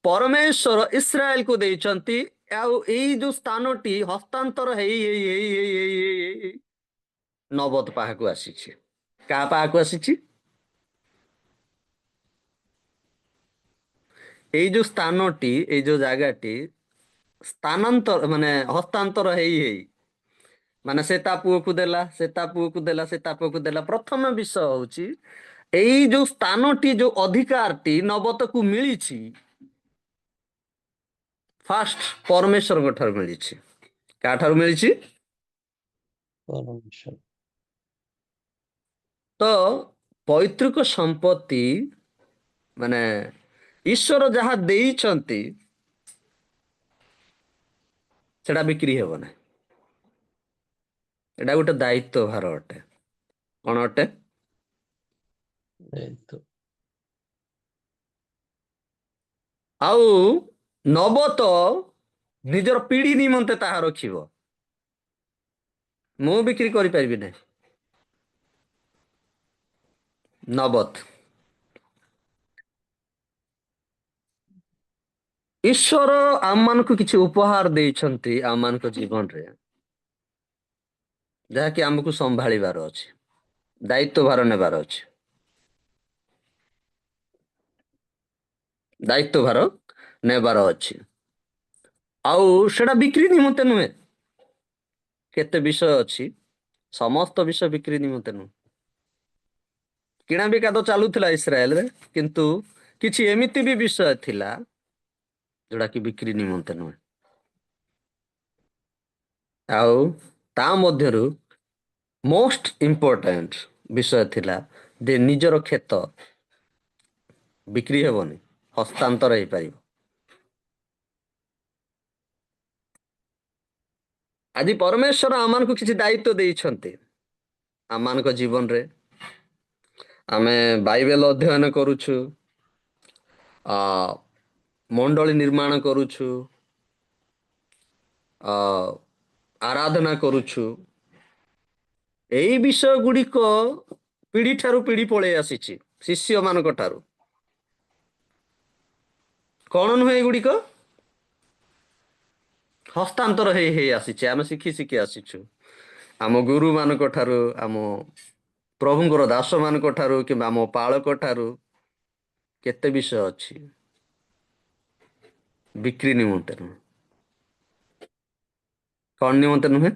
ପରମେଶ୍ୱର ଇସ୍ରାଏଲକୁ ଦେଇଛନ୍ତି। ଆଉ ଏଇ ଯୋଉ ସ୍ଥାନଟି ହସ୍ତାନ୍ତର ହେଇ ହେଇ ହେଇ ହେଇ ହେଇ ହେଇ ହେଇ ନବତ ପାହାକୁ ଆସିଛି। କାହା ପାହାକୁ ଆସିଛି? ଏଇ ଯୋଉ ସ୍ଥାନଟି, ଏଇ ଯୋଉ ଜାଗାଟି ସ୍ଥାନାନ୍ତର ମାନେ ହସ୍ତାନ୍ତର ହେଇ ହେଇ, ମାନେ ସେ ତା ପୁଅକୁ ଦେଲା, ସେ ତା ପୁଅକୁ ଦେଲା, ସେ ତା ପୁଅକୁ ଦେଲା। ପ୍ରଥମ ବିଷୟ ହଉଛି ଏଇ ଯୋଉ ସ୍ଥାନଟି, ଯୋଉ ଅଧିକାରଟି ନବତକୁ ମିଳିଛି, ଫାଷ୍ଟ ପରମେଶ୍ୱରଙ୍କ ଠାରୁ ମିଳିଛି। କାଠାରୁ ମିଳିଛି? ପରମେଶ୍ୱର। ତ ପୈତୃକ ସମ୍ପତ୍ତି ମାନେ ଈଶ୍ୱର ଯାହା ଦେଇଛନ୍ତି ସେଟା ବିକ୍ରି ହେବ ନାହିଁ। ଏଟା ଗୋଟେ ଦାୟିତ୍ୱ ଭାର ଅଟେ। କଣ ଅଟେ? ଆଉ ନବତ ନିଜର ପିଢି ନିମନ୍ତେ ତାହା ରଖିବ। ମୁଁ ବିକ୍ରି କରିପାରିବି ନାହିଁ ନବତ। ଈଶ୍ୱର ଆମମାନଙ୍କୁ କିଛି ଉପହାର ଦେଇଛନ୍ତି ଆମମାନଙ୍କ ଜୀବନରେ, ଯାହାକି ଆମକୁ ସମ୍ଭାଳିବାର ଅଛି, ଦାୟିତ୍ୱ ଭାର ନେବାର ଅଛି। ଦାୟିତ୍ୱ ଭାର ନେବାର ଅଛି। ଆଉ ସେଟା ବିକ୍ରି ନିମନ୍ତେ ନୁହେଁ। କେତେ ବିଷୟ ଅଛି, ସମସ୍ତ ବିଷୟ ବିକ୍ରି ନିମନ୍ତେ ନୁହେଁ। କିଣା ବିକା ତ ଚାଲୁଥିଲା ଇସ୍ରାଏଲରେ, କିନ୍ତୁ କିଛି ଏମିତି ବି ବିଷୟ ଥିଲା ଯୋଉଟା କି ବିକ୍ରି ନିମନ୍ତେ ନୁହେଁ। ଆଉ ତା ମଧ୍ୟରୁ ମୋଷ୍ଟ ଇମ୍ପୋର୍ଟାଣ୍ଟ ବିଷୟ ଥିଲା ଯେ ନିଜର କ୍ଷେତ ବିକ୍ରି ହେବନି, ହସ୍ତାନ୍ତର ହେଇପାରିବ। ଆଜି ପରମେଶ୍ୱର ଆମମାନଙ୍କୁ କିଛି ଦାୟିତ୍ୱ ଦେଇଛନ୍ତି। ଆମମାନଙ୍କ ଜୀବନରେ ଆମେ ବାଇବେଲ ଅଧ୍ୟୟନ କରୁଛୁ, ମଣ୍ଡଳୀ ନିର୍ମାଣ କରୁଛୁ, ଆରାଧନା କରୁଛୁ। ଏଇ ବିଷୟ ଗୁଡ଼ିକ ପିଢ଼ି ଠାରୁ ପିଢ଼ି ପଳେଇ ଆସିଛି, ଶିଷ୍ୟମାନଙ୍କ ଠାରୁ। କଣ ନୁହେଁ ଏଗୁଡିକ? ହସ୍ତାନ୍ତର ହେଇ ହେଇ ଆସିଛି, ଆମେ ଶିଖି ଶିଖି ଆସିଛୁ। ଆମ ଗୁରୁମାନଙ୍କ ଠାରୁ, ଆମ ପ୍ରଭୁଙ୍କର ଦାସମାନଙ୍କ ଠାରୁ, କିମ୍ବା ଆମ ପାଳକ ଠାରୁ କେତେ ବିଷୟ ଅଛି, ବିକ୍ରି ନିମନ୍ତେ ନୁହେଁ। କଣ ନିମନ୍ତେ ନୁହେଁ?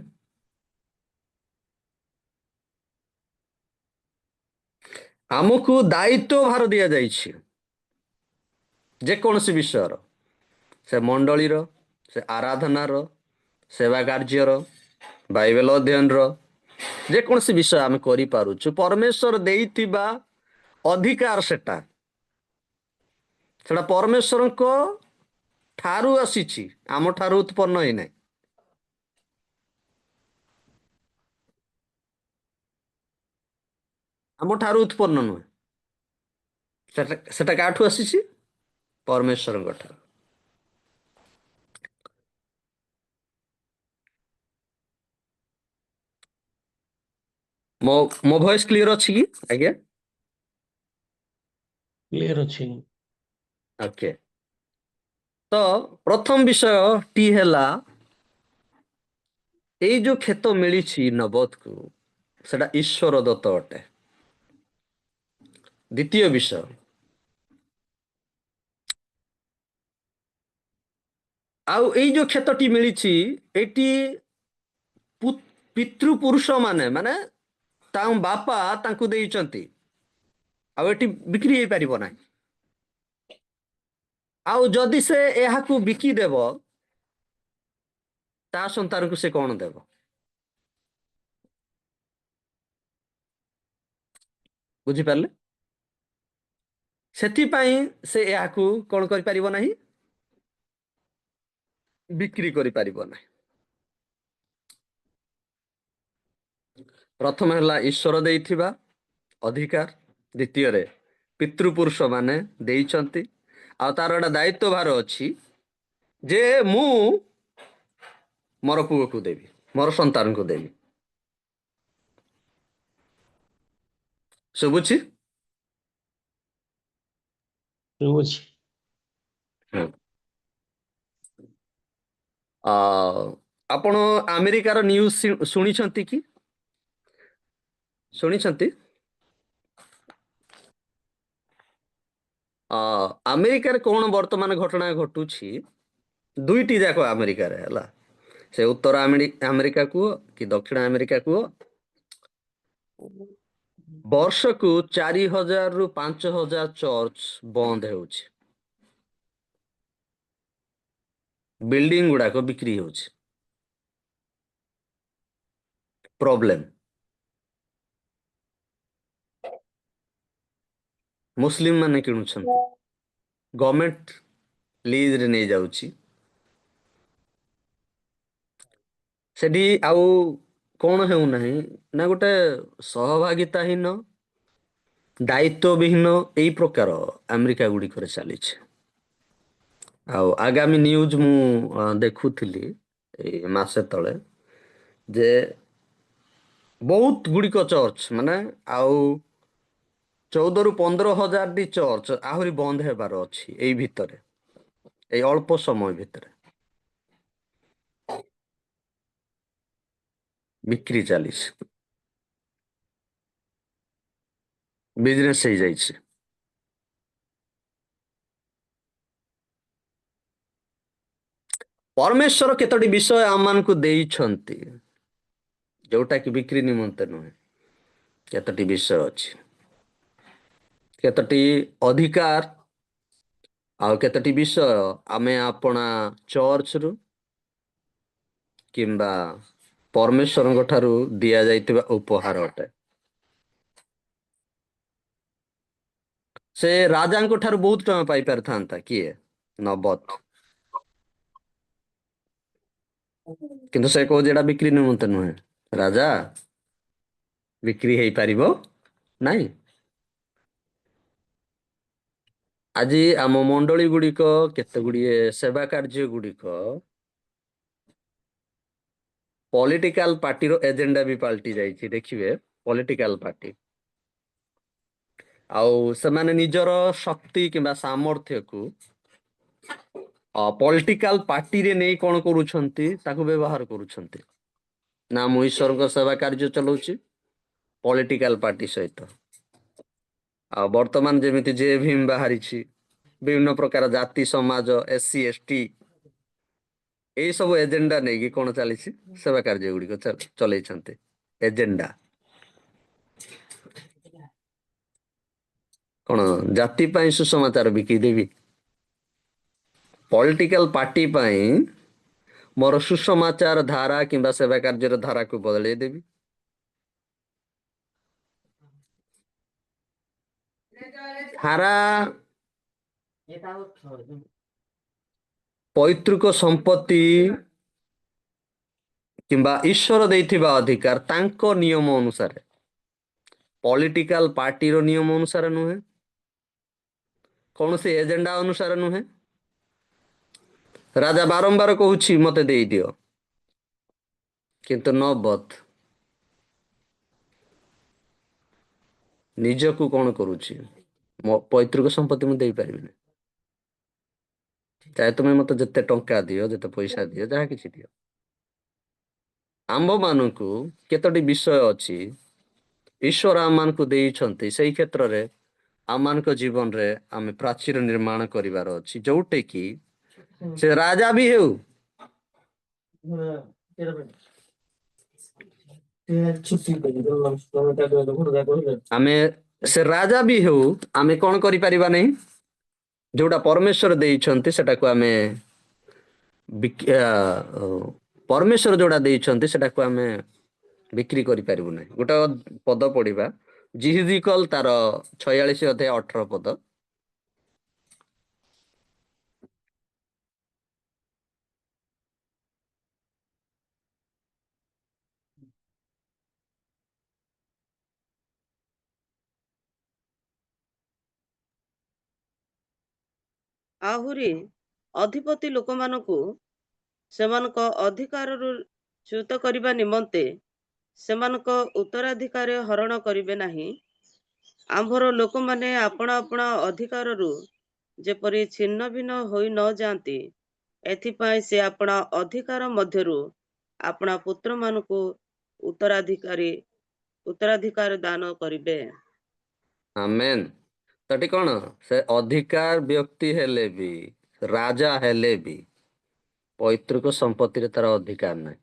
ଆମକୁ ଦାୟିତ୍ୱ ଭାର ଦିଆଯାଇଛି, ଯେକୌଣସି ବିଷୟର, ସେ ମଣ୍ଡଳୀର, ସେ ଆରାଧନାର, ସେବା କାର୍ଯ୍ୟର, ବାଇବେଲ ଅଧ୍ୟୟନର, ଯେକୌଣସି ବିଷୟ ଆମେ କରିପାରୁଛୁ। ପରମେଶ୍ୱର ଦେଇଥିବା ଅଧିକାର ସେଟା ପରମେଶ୍ୱରଙ୍କ ଠାରୁ ଆସିଛି, ଆମ ଠାରୁ ଉତ୍ପନ୍ନ ହେଇନାହିଁ। ଆମ ଠାରୁ ଉତ୍ପନ୍ନ ନୁହେଁ, ସେଟା କାଠୁ ଆସିଛି? ପରମେଶ୍ୱରଙ୍କ ଠାରୁ। ମୋ ଭଏସ କ୍ଲିୟର ଅଛି କି ଆଜ୍ଞା? କ୍ଲିୟର ଅଛି। ଓକେ। ତ ପ୍ରଥମ ବିଷୟଟି ହେଲା, ଏଇ ଯୋଉ କ୍ଷେତ ମିଳିଛି ନବତକୁ, ସେଟା ଈଶ୍ୱର ଦତ୍ତ ଅଟେ। ଦ୍ୱିତୀୟ ବିଷୟ, ଆଉ ଏଇ ଯୋଉ କ୍ଷେତଟି ମିଳିଛି, ଏଠି ପିତୃପୁରୁଷ ମାନେ ତାଙ୍କ ବାପା ତାଙ୍କୁ ଦେଇଛନ୍ତି, ଆଉ ଏଠି ବିକ୍ରି ହେଇପାରିବ ନାହିଁ। ଆଉ ଯଦି ସେ ଏହାକୁ ବିକିଦେବ, ତା ସନ୍ତାନକୁ ସେ କଣ ଦେବ? ବୁଝିପାରିଲେ? ସେଥିପାଇଁ ସେ ଏହାକୁ କଣ କରିପାରିବ ନାହିଁ? ବିକ୍ରି କରିପାରିବ ନାହିଁ। ପ୍ରଥମ ହେଲା ଈଶ୍ୱର ଦେଇଥିବା ଅଧିକାର, ଦ୍ୱିତୀୟରେ ପିତୃପୁରୁଷ ମାନେ ଦେଇଛନ୍ତି, ଆଉ ତାର ଗୋଟେ ଦାୟିତ୍ୱ ଭାର ଅଛି ଯେ ମୁଁ ମୋର ପୁଅକୁ ଦେବି, ମୋର ସନ୍ତାନକୁ ଦେବି। ଶୁଭୁଛି? ଶୁଭୁଛି। ଆପଣ ଆମେରିକାର ନ୍ୟୁଜ ଶୁଣିଛନ୍ତି କି? ଶୁଣିଛନ୍ତି? ଆମେରିକାରେ କଣ ବର୍ତ୍ତମାନ ଘଟଣା ଘଟୁଛି? ଦୁଇଟି ଯାକ ଆମେରିକାରେ ହେଲା, ସେ ଉତ୍ତର ଆମେରିକା କୁହ କି ଦକ୍ଷିଣ ଆମେରିକା କୁହ, ବର୍ଷକୁ 4000 ରୁ 5000 ଚର୍ଚ୍ଚ ବନ୍ଦ ହେଉଛି, ବିଲ୍ଡିଂ ଗୁଡାକ ବିକ୍ରି ହେଉଛି। ପ୍ରୋବ୍ଲେମ, ମୁସଲିମ ମାନେ କିଣୁଛନ୍ତି, ଗଭର୍ଣମେଣ୍ଟ ଲିଜରେ ନେଇଯାଉଛି। ସେଠି ଆଉ କଣ ହେଉନାହିଁ ନା, ଗୋଟେ ସହଭାଗିତାହୀନ, ଦାୟିତ୍ୱବିହୀନ ଏଇ ପ୍ରକାର ଆମେରିକା ଗୁଡ଼ିକରେ ଚାଲିଛି। ଆଉ ଆଗାମୀ ନ୍ୟୁଜ ମୁଁ ଦେଖୁଥିଲି ଏଇ ମାସେ ତଳେ, ଯେ ବହୁତ ଗୁଡ଼ିକ ଚର୍ଚ୍ଚ ଆଉ 14 ରୁ 15 ହଜାରଟି ଚର୍ଚ୍ଚ ଆହୁରି ବନ୍ଦ ହେବାର ଅଛି ଏଇ ଭିତରେ, ଏଇ ଅଳ୍ପ ସମୟ ଭିତରେ। ବିକ୍ରି ଚାଲିଛି, ବିଜନେସ ହେଇଯାଇଛି। ପରମେଶ୍ୱର କେତୋଟି ବିଷୟ ଆମମାନଙ୍କୁ ଦେଇଛନ୍ତି, ଯୋଉଟା କି ବିକ୍ରି ନିମନ୍ତେ ନୁହେଁ। କେତୋଟି ବିଷୟ ଅଛି, କେତୋଟି ଅଧିକାର, ଆଉ କେତୋଟି ବିଷୟ ଆମେ ଆପଣା ଚର୍ଚ୍ଚରୁ କିମ୍ବା ପରମେଶ୍ୱରଙ୍କ ଠାରୁ ଦିଆଯାଇଥିବା ଉପହାର ଅଟେ। से राजाଙ୍କ ଠାରୁ ବହୁତ ଟଙ୍କା ପାଇ ପାରିଥାନ୍ତା କିଏ? ନବତ। କିନ୍ତୁ ସେ କହୁଛି ଏଟା ବିକ୍ରି ନିମନ୍ତେ ନୁହେଁ, ରାଜା ବିକ୍ରି ହେଇପାରିବ ନାଇଁ। ଆଜି ଆମ ମଣ୍ଡଳୀ ଗୁଡିକ କେତେ ଗୁଡିଏ ସେବା କାର୍ଯ୍ୟ ଗୁଡିକ ପଲିଟିକାଲ ପାର୍ଟିର ଏଜେଣ୍ଡା ବି ପାଲଟି ଯାଇଛି। ଦେଖିବେ ପଲିଟିକାଲ ପାର୍ଟି ଆଉ ସେମାନେ ନିଜର ଶକ୍ତି କିମ୍ବା ସାମର୍ଥ୍ୟକୁ ପଲିଟିକାଲ ପାର୍ଟିରେ ନେଇ କଣ କରୁଛନ୍ତି, ତାକୁ ବ୍ୟବହାର କରୁଛନ୍ତି। ନା ମୁଁ ଈଶ୍ୱରଙ୍କ ସେବା କାର୍ଯ୍ୟ ଚଲାଉଛି ପଲିଟିକାଲ ପାର୍ଟି ସହିତ। ଆଉ ବର୍ତ୍ତମାନ ଯେମିତି ଜେ ଭୀମ ବାହାରିଛି, ବିଭିନ୍ନ ପ୍ରକାର ଜାତି ସମାଜ, SC ST ଏଇ ସବୁ ଏଜେଣ୍ଡା ନେଇକି କଣ ଚାଲିଛି, ସେବା କାର୍ଯ୍ୟ ଗୁଡିକ ଚଲେଇଛନ୍ତି ଏଜେଣ୍ଡା। କଣ ଜାତି ପାଇଁ ସୁସମାଚାର ବିକି ଦେବି, ପଲିଟିକାଲ ପାର୍ଟି ପାଇଁ ମୋର ସୁସମାଚାର ଧାରା କିମ୍ବା ସେବା କାର୍ଯ୍ୟର ଧାରାକୁ ବଦଳେଇ ଦେବି। ଧାରା ପୈତୃକ ସମ୍ପତ୍ତି କିମ୍ବା ଈଶ୍ୱର ଦେଇଥିବା ଅଧିକାର ତାଙ୍କ ନିୟମ ଅନୁସାରେ, ପଲିଟିକାଲ ପାର୍ଟିର ନିୟମ ଅନୁସାରେ ନୁହେଁ, କୌଣସି ଏଜେଣ୍ଡା ଅନୁସାରେ ନୁହେଁ। ରାଜା ବାରମ୍ବାର କହୁଛି ମତେ ଦେଇଦିଅ, କିନ୍ତୁ ନବତ ନିଜକୁ କଣ କରୁଛି, ମୋ ପୈତୃକ ସମ୍ପତ୍ତି ମୁଁ ଦେଇପାରିବିନି, ଚାहे ତୁମେ ମତେ ଯେତେ ଟଙ୍କା ଦିଅ, ଯେତେ ପଇସା ଦିଅ, ଯାହା କିଛି ଦିଅ। ଆମ୍ଭମାନଙ୍କୁ କେତୋଟି ବିଷୟ ଅଛି ଈଶ୍ୱର ଆମମାନଙ୍କୁ ଦେଇଛନ୍ତି, ସେଇ କ୍ଷେତ୍ରରେ ଆମମାନଙ୍କ ଜୀବନରେ ଆମେ ପ୍ରାଚୀର ନିର୍ମାଣ କରିବାର ଅଛି, ଯୋଉଟା କି ସେ ରାଜା ବି ହେଉ, ଆମେ ସେ ରାଜା ବି ହେଉ, ଆମେ କଣ କରିପାରିବା ନାହିଁ, ଯୋଉଟା ପରମେଶ୍ୱର ଦେଇଛନ୍ତି ସେଟାକୁ ଆମେ ପରମେଶ୍ୱର ଯୋଉଟା ଦେଇଛନ୍ତି ସେଟାକୁ ଆମେ ବିକ୍ରି କରିପାରିବୁ ନାହିଁ। ଗୋଟେ ପଦ ପଢିବା, ଜିହିଜିକଲ ତାର 46 ଅଧ୍ୟାୟ 18 ପଦ। ଆହୁରି ଅଧିପତି ଲୋକମାନଙ୍କୁ ସେମାନଙ୍କ ଅଧିକାରରୁ ଚ୍ୟୁତ କରିବା ନିମନ୍ତେ ସେମାନଙ୍କ ଉତ୍ତରାଧିକାର ହରଣ କରିବେ ନାହିଁ। ଆମ୍ଭର ଲୋକମାନେ ଆପଣା ଆପଣା ଅଧିକାରରୁ ଯେପରି ଛିନ୍ନ ଭିନ୍ନ ହୋଇ ନ ଯାଆନ୍ତି, ଏଥିପାଇଁ ସେ ଆପଣା ଅଧିକାର ମଧ୍ୟରୁ ଆପଣା ପୁତ୍ରମାନଙ୍କୁ ଉତ୍ତରାଧିକାର ଦାନ କରିବେ। ଆମେନ୍। ତ ଏଠି କଣ, ସେ ଅଧିକାର ବ୍ୟକ୍ତି ହେଲେ ବି, ରାଜା ହେଲେ ବି ପୈତୃକ ସମ୍ପତ୍ତିରେ ତାର ଅଧିକାର ନାହିଁ।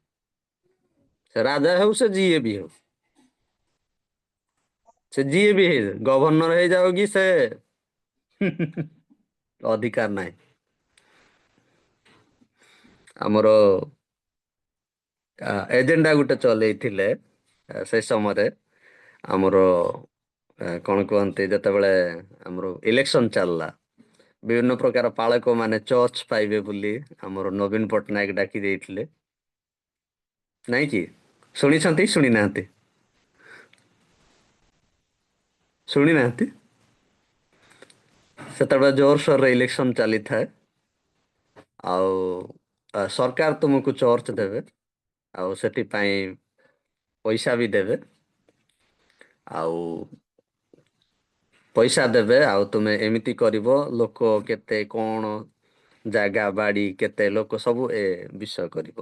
ସେ ରାଜା ହେଉ, ସେ ଯିଏ ବି ହେଉ, ସେ ଯିଏ ବି ହେଉ, ଗଭର୍ଣ୍ଣର ହେଇଯାଉ କି ସେ ଅଧିକାର ନାହିଁ। ଆମର ଏଜେଣ୍ଡା ଗୋଟେ ଚଲେଇଥିଲେ ସେ ସମୟରେ, ଆମର କଣ କୁହନ୍ତି, ଯେତେବେଳେ ଆମର ଇଲେକ୍ସନ ଚାଲିଲା, ବିଭିନ୍ନ ପ୍ରକାର ପାଳକ ମାନେ ଚର୍ଚ୍ଚ ପାଇବେ ବୋଲି ଆମର ନବୀନ ପଟ୍ଟନାୟକ ଡାକି ଦେଇଥିଲେ, ନାଇଁ କି? ଶୁଣିଛନ୍ତି, ଶୁଣି ନାହାନ୍ତି? ଶୁଣି ନାହାନ୍ତି? ସେତେବେଳେ ଜୋରସୋରରେ ଇଲେକ୍ସନ ଚାଲିଥାଏ, ଆଉ ସରକାର ତୁମକୁ ଚର୍ଚ୍ଚ ଦେବେ, ଆଉ ସେଥିପାଇଁ ପଇସା ବି ଦେବେ, ଆଉ ପଇସା ଦେବେ, ଆଉ ତୁମେ ଏମିତି କରିବ, ଲୋକ କେତେ କଣ, ଜାଗା ବାଡି କେତେ, ଲୋକ ସବୁ ଏ ବିଷୟ କରିବ।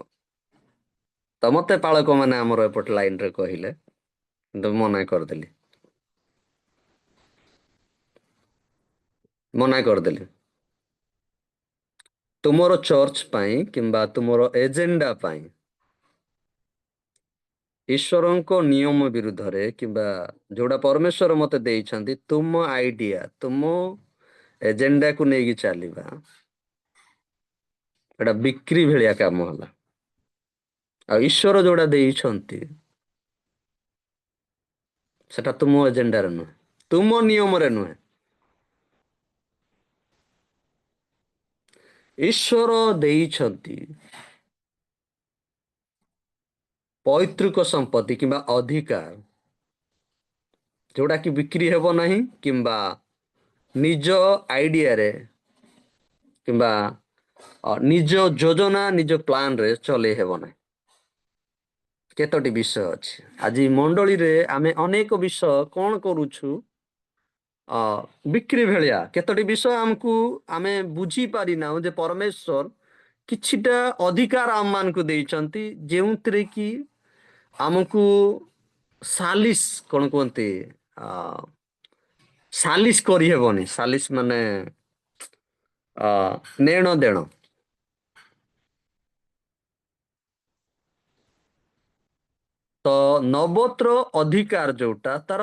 ତ ମତେ ପାଳକ ମାନେ ଆମର ଏପଟ ଲାଇନରେ କହିଲେ, କିନ୍ତୁ ମନା କରିଦେଲି, ମନା କରିଦେଲି। ତୁମର ଚର୍ଚ୍ଚ ପାଇଁ କିମ୍ବା ତୁମର ଏଜେଣ୍ଡା ପାଇଁ, ଈଶ୍ୱରଙ୍କ ନିୟମ ବିରୁଦ୍ଧରେ କିମ୍ବା ଯୋଉଟା ପରମେଶ୍ୱର ମତେ ଦେଇଛନ୍ତି, ତୁମ ଆଇଡିଆ, ତୁମ ଏଜେଣ୍ଡାକୁ ନେଇକି ଚାଲିବା, ଏଟା ବିକ୍ରି ଭଳିଆ କାମ ହେଲା। ଆଉ ଈଶ୍ୱର ଯୋଉଟା ଦେଇଛନ୍ତି ସେଟା ତୁମ ଏଜେଣ୍ଡାରେ ନୁହେଁ, ତୁମ ନିୟମରେ ନୁହେଁ, ईश्वर देइछंती पैतृक संपत्ति किंबा अधिकार जोड़ा कि बिक्री हेबो नहीं किंबा निज आइडिया रे किंबा निज योजना निज प्लान रे चले हेबो नहीं केतोटी विषय अछि आज मंडली रे आमे अनेक विषय कौन करूछु बिक्री भेलिया केतोटी विषय हमकू आमे बुझी पारि ना जे परमेश्वर किछिटा अधिकार आम मान को देइछंती जेउतरे कि हमकू सालिस कौन कहते सालिस करी हेबनी सालिस माने नेण देण तो नवोत्र अधिकार जोटा तार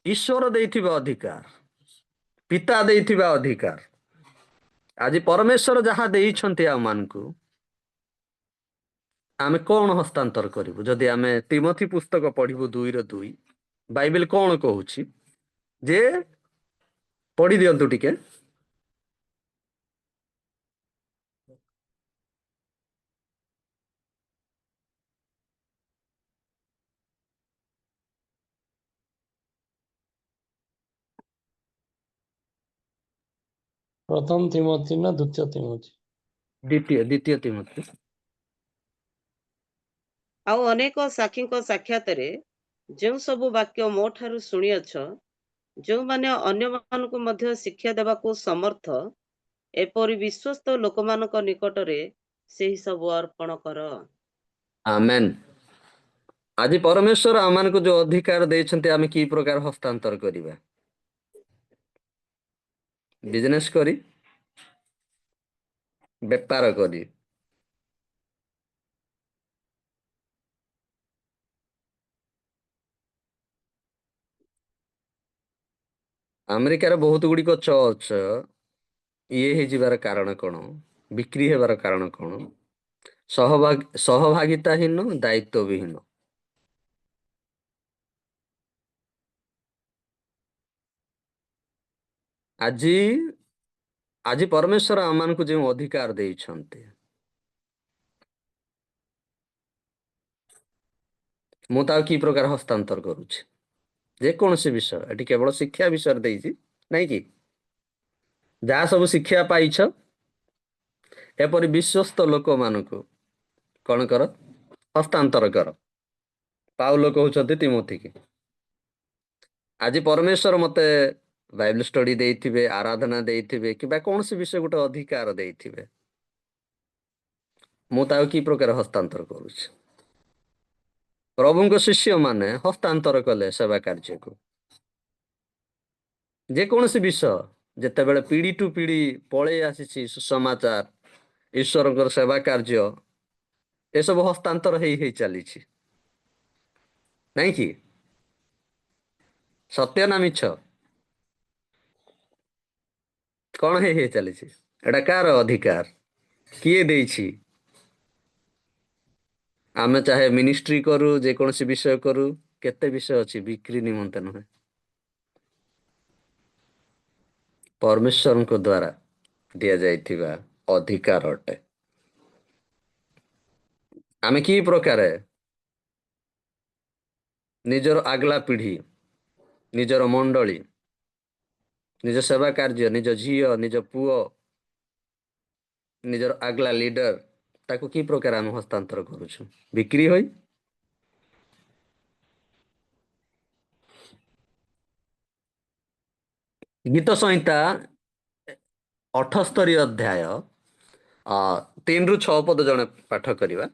ईश्वर देइथिबा अधिकार पिता देइथिबा अधिकार आज परमेश्वर जहाँ देइछंती आ मानकू आमे कौन हस्तांतर करिवु जदि आमे तिमोथी पुस्तक पढ़िबु 2:2 बाइबल कौन कहूछि जे पढ़ी दियंतु टिके प्रथम तिमोथी ना द्वितीय तिमोथी द्वितीय तिमोथी ଆଉ ଅନେକ ସାକ୍ଷୀଙ୍କ ସାକ୍ଷାତରେ ଯେଉଁ ସବୁ ବାକ୍ୟ ମୋ ଠାରୁ ଶୁଣିଅଛ ଯେଉଁମାନେ ଅନ୍ୟମାନଙ୍କୁ ମଧ୍ୟ ଶିକ୍ଷା ଦେବାକୁ ସମର୍ଥ ଏପରି ବିଶ୍ୱସ୍ତ ଲୋକମାନଙ୍କ ନିକଟରେ ସେହି ସବୁ ଅର୍ପଣ କର। आमेन आज परमेश्वर आमान को जो अधिकार देइछंती आमे की प्रकार हस्तांतर करिबा बिजनेस करी व्यापार करी अमेरिकार बहुत गुड़िक चर्च ये हे जिबार कारण कौन बिक्री हेबार कारण कौन सहभागिताहीन दायित्वविहीन आज आज परमेश्वर आमान को जो अधिकार देइछंती मु ता की प्रकार हस्तांतर करूछि जे कौन से विषय एटी केवल शिक्षा विषय देइछि नहीं कि जहाँ सब शिक्षा पाइछ एपरि विश्वस्त लोक मानकु कौन कर हस्तांतर कर पाउल कहउछंती तिमोथी की आज परमेश्वर मते बाइबल स्टडी देइथिबे आराधना देइथिबे किबा कौन से विषय गोटे अधिकार देइथिबे मु ता की प्रकार हस्तांतर करूछि प्रभुଙ୍କ शिष्य माने हस्तांतर कले सेवा कार्य को जे कौन से विषय जेते बेले पीढ़ी टू पीढ़ी पळे आसीछि सुसमाचार ईश्वरଙ୍କର सेवा कार्य ए सब हस्तांतर हेई चलीछि नहीं कि सत्य ना मिछ कौन हेई चलीछि एटा कार अधिकार किए देइछि आमे चाहे मिनिस्ट्री करू जे कौन से विषय करू केते विषय अछि बिक्री निमंते न परमेश्वर को द्वारा दिया जाइथिबा अधिकार अटे आमे की प्रकार निजर आगला पीढ़ी निजर मंडली निज सेवा कार्य निज झियो निज पुओ निजर आगला लीडर ताको की प्रकार आम हस्तांतर करूछु बिक्री होई गीत संहिता 78 अध्याय 3 ରୁ 6 पद जने पाठ करिवा